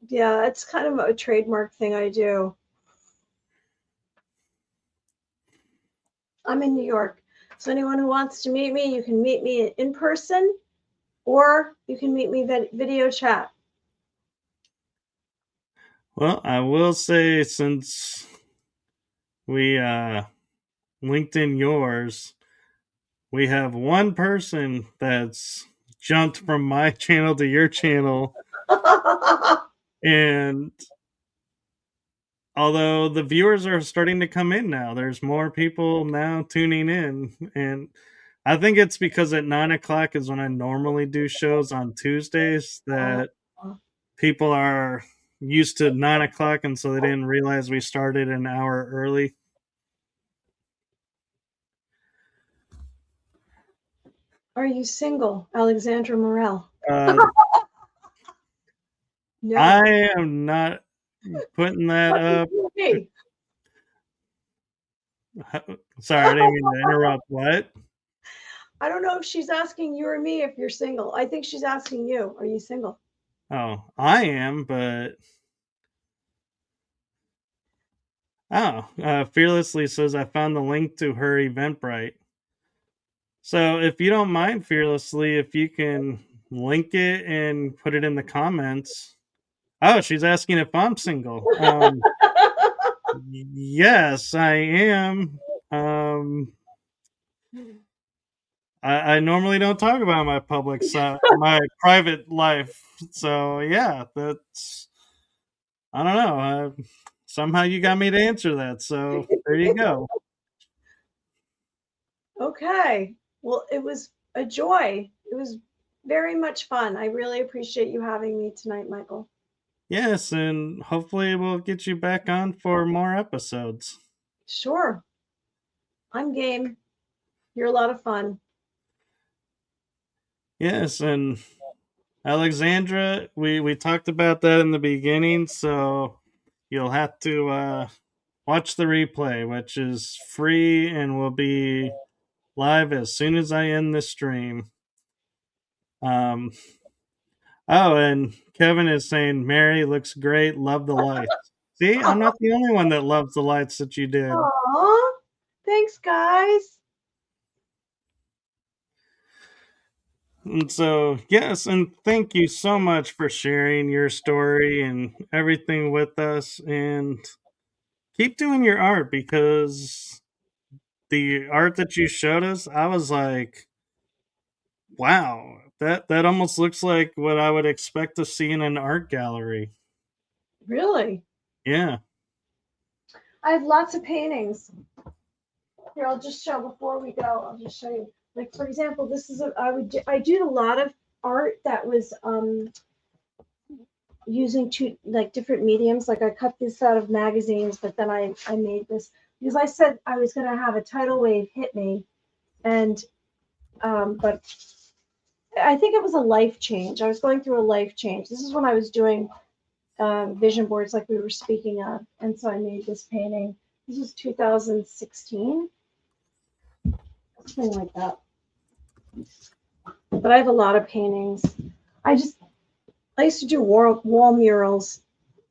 S2: Yeah, it's kind of a trademark thing I do. I'm in New York. So anyone who wants to meet me, you can meet me in person, or you can meet me video chat.
S1: Well, I will say, since we linked in yours, we have one person that's jumped from my channel to your channel. And although the viewers are starting to come in now, there's more people now tuning in. And I think it's because at 9 o'clock is when I normally do shows on Tuesdays, that people are used to 9 o'clock, and so they didn't realize we started an hour early.
S2: Are you single, Alexandra Morel?
S1: No. I am not putting that up. Sorry, I didn't mean to interrupt. What?
S2: I don't know if she's asking you or me if you're single. I think she's asking you. Are you single?
S1: Oh, I am, but... Fearlessly says, I found the link to her Eventbrite. So if you don't mind, Fearlessly, if you can link it and put it in the comments. Oh, she's asking if I'm single. Yes, I am. I normally don't talk about my public side, my private life. So yeah, that's, I don't know. Somehow you got me to answer that. So there you go.
S2: Okay. Well, it was a joy. It was very much fun. I really appreciate you having me tonight, Michael.
S1: Yes, and hopefully we'll get you back on for more episodes.
S2: Sure. I'm game. You're a lot of fun.
S1: Yes, and Alexandra, we talked about that in the beginning, so you'll have to watch the replay, which is free and will be live as soon as I end the stream. Oh, and Kevin is saying, Mary looks great. Love the lights. See, I'm not the only one that loves the lights that you did.
S2: Aww. Thanks, guys.
S1: And so, yes, and thank you so much for sharing your story and everything with us. And keep doing your art, because the art that you showed us, I was like, wow, that almost looks like what I would expect to see in an art gallery.
S2: Really?
S1: Yeah.
S2: I have lots of paintings. Here, I'll just show before we go. I'll just show you. Like, for example, this is I did a lot of art that was using different mediums. Like I cut this out of magazines, but then I made this because I said I was going to have a tidal wave hit me, and but I think it was a life change. I was going through a life change. This is when I was doing vision boards like we were speaking of, and so I made this painting. This was 2016, something like that. But I have a lot of paintings. I used to do wall murals.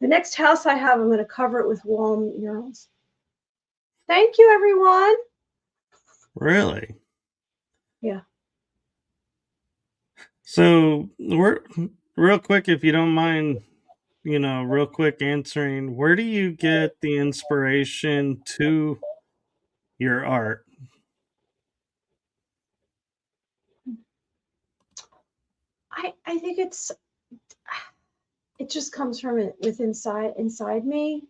S2: The next house I have, I'm going to cover it with wall murals. Thank you, everyone.
S1: Really?
S2: Yeah.
S1: So, we're real quick, if you don't mind, real quick answering, where do you get the inspiration to your art?
S2: I think it just comes from inside me.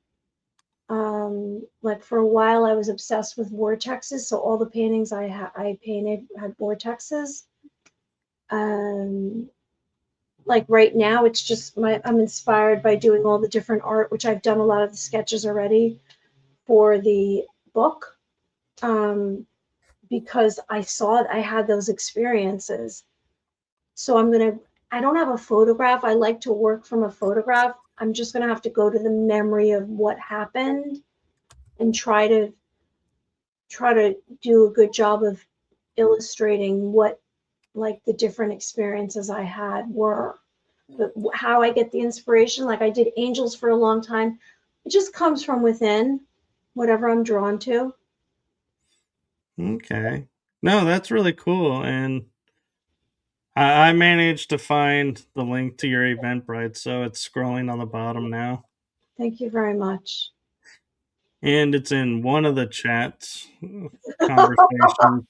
S2: Like for a while, I was obsessed with vortexes, so all the paintings I painted had vortexes. Um, like right now, it's just I'm inspired by doing all the different art, which I've done a lot of the sketches already for the book, because I had those experiences. So I don't have a photograph. I like to work from a photograph. I'm just gonna have to go to the memory of what happened and try to do a good job of illustrating what like the different experiences I had were. But how I get the inspiration, like I did angels for a long time, it just comes from within, whatever I'm drawn to.
S1: Okay. No, that's really cool. And I managed to find the link to your Eventbrite, so it's scrolling on the bottom now.
S2: Thank you very much.
S1: And it's in one of the chats conversations.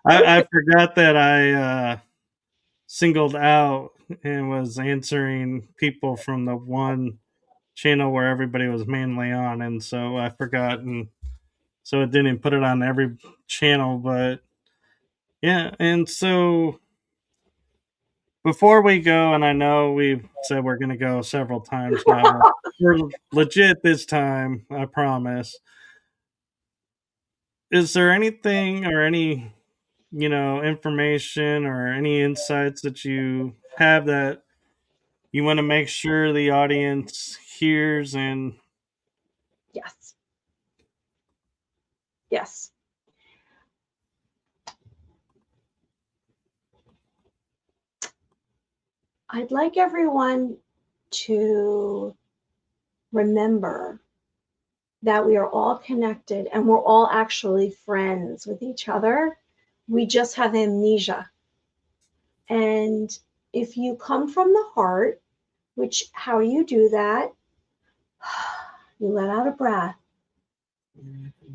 S1: I forgot that I singled out and was answering people from the one channel where everybody was mainly on, and so I forgot, and so it didn't put it on every channel. But yeah, and so before we go, and I know we've said we're going to go several times now, but we're legit this time, I promise. Is there anything or any, information or any insights that you have that you want to make sure the audience hears? And
S2: Yes. Yes. I'd like everyone to remember that we are all connected and we're all actually friends with each other. We just have amnesia. And if you come from the heart, which how you do that, you let out a breath.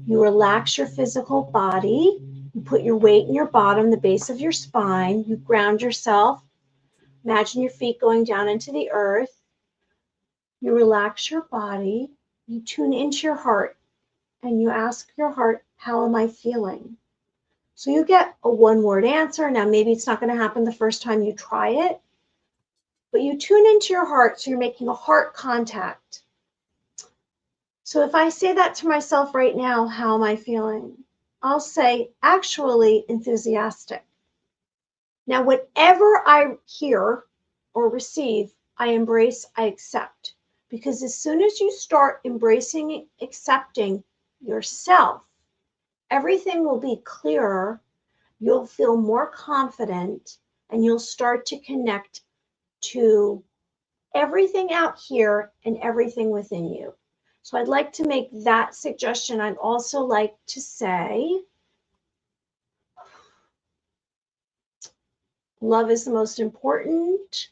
S2: You relax your physical body. You put your weight in your bottom, the base of your spine. You ground yourself. Imagine your feet going down into the earth. You relax your body. You tune into your heart and you ask your heart, how am I feeling? So you get a one-word answer. Now, maybe it's not going to happen the first time you try it, but you tune into your heart. So you're making a heart contact. So if I say that to myself right now, how am I feeling? I'll say, actually enthusiastic. Now, whatever I hear or receive, I embrace, I accept. Because as soon as you start embracing, accepting yourself, everything will be clearer. You'll feel more confident and you'll start to connect to everything out here and everything within you. So I'd like to make that suggestion. I'd also like to say, love is the most important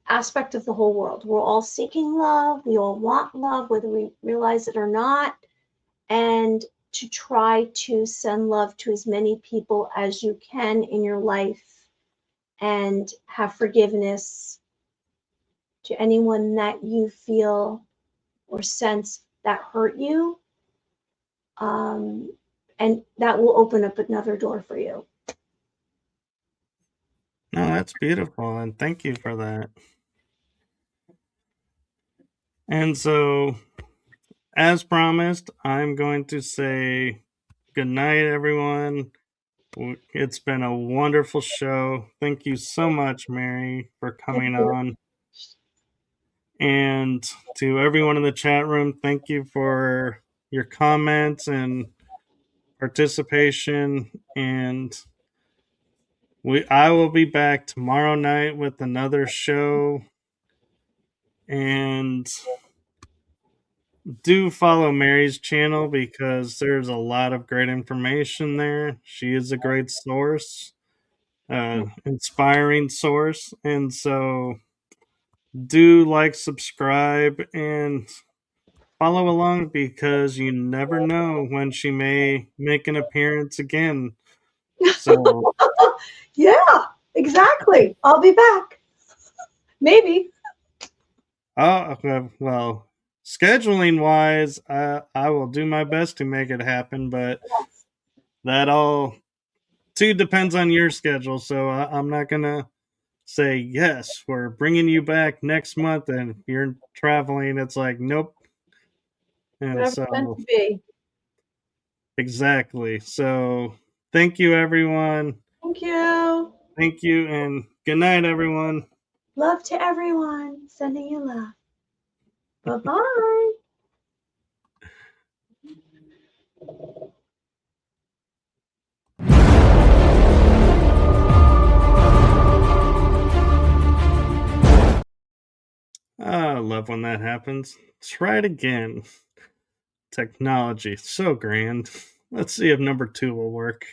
S2: aspect of the whole world. We're all seeking love. We all want love, whether we realize it or not. And to try to send love to as many people as you can in your life and have forgiveness to anyone that you feel or sense that hurt you. And that will open up another door for you.
S1: no, that's beautiful, and thank you for that. And so, as promised, I'm going to say good night, everyone. It's been a wonderful show. Thank you so much, Mary, for
S2: Thank
S1: coming
S2: you.
S1: on. And to everyone in the chat room, thank you for your comments and participation. And I will be back tomorrow night with another show. And do follow Mary's channel because there's a lot of great information there. She is a great source, inspiring source, and so do like, subscribe, and follow along because you never know when she may make an appearance again. So,
S2: Yeah, exactly. I'll be back. Maybe.
S1: well, scheduling wise, I will do my best to make it happen, but that all too depends on your schedule. So I'm not gonna say yes, we're bringing you back next month, and if you're traveling, it's like nope. And
S2: Whatever's meant
S1: so
S2: to be.
S1: exactly. So thank you, everyone.
S2: Thank you.
S1: Thank you, and good night, everyone.
S2: Love to everyone. Sending you love. Bye-bye.
S1: I love when that happens. Try it again. Technology, so grand. Let's see if number 2 will work.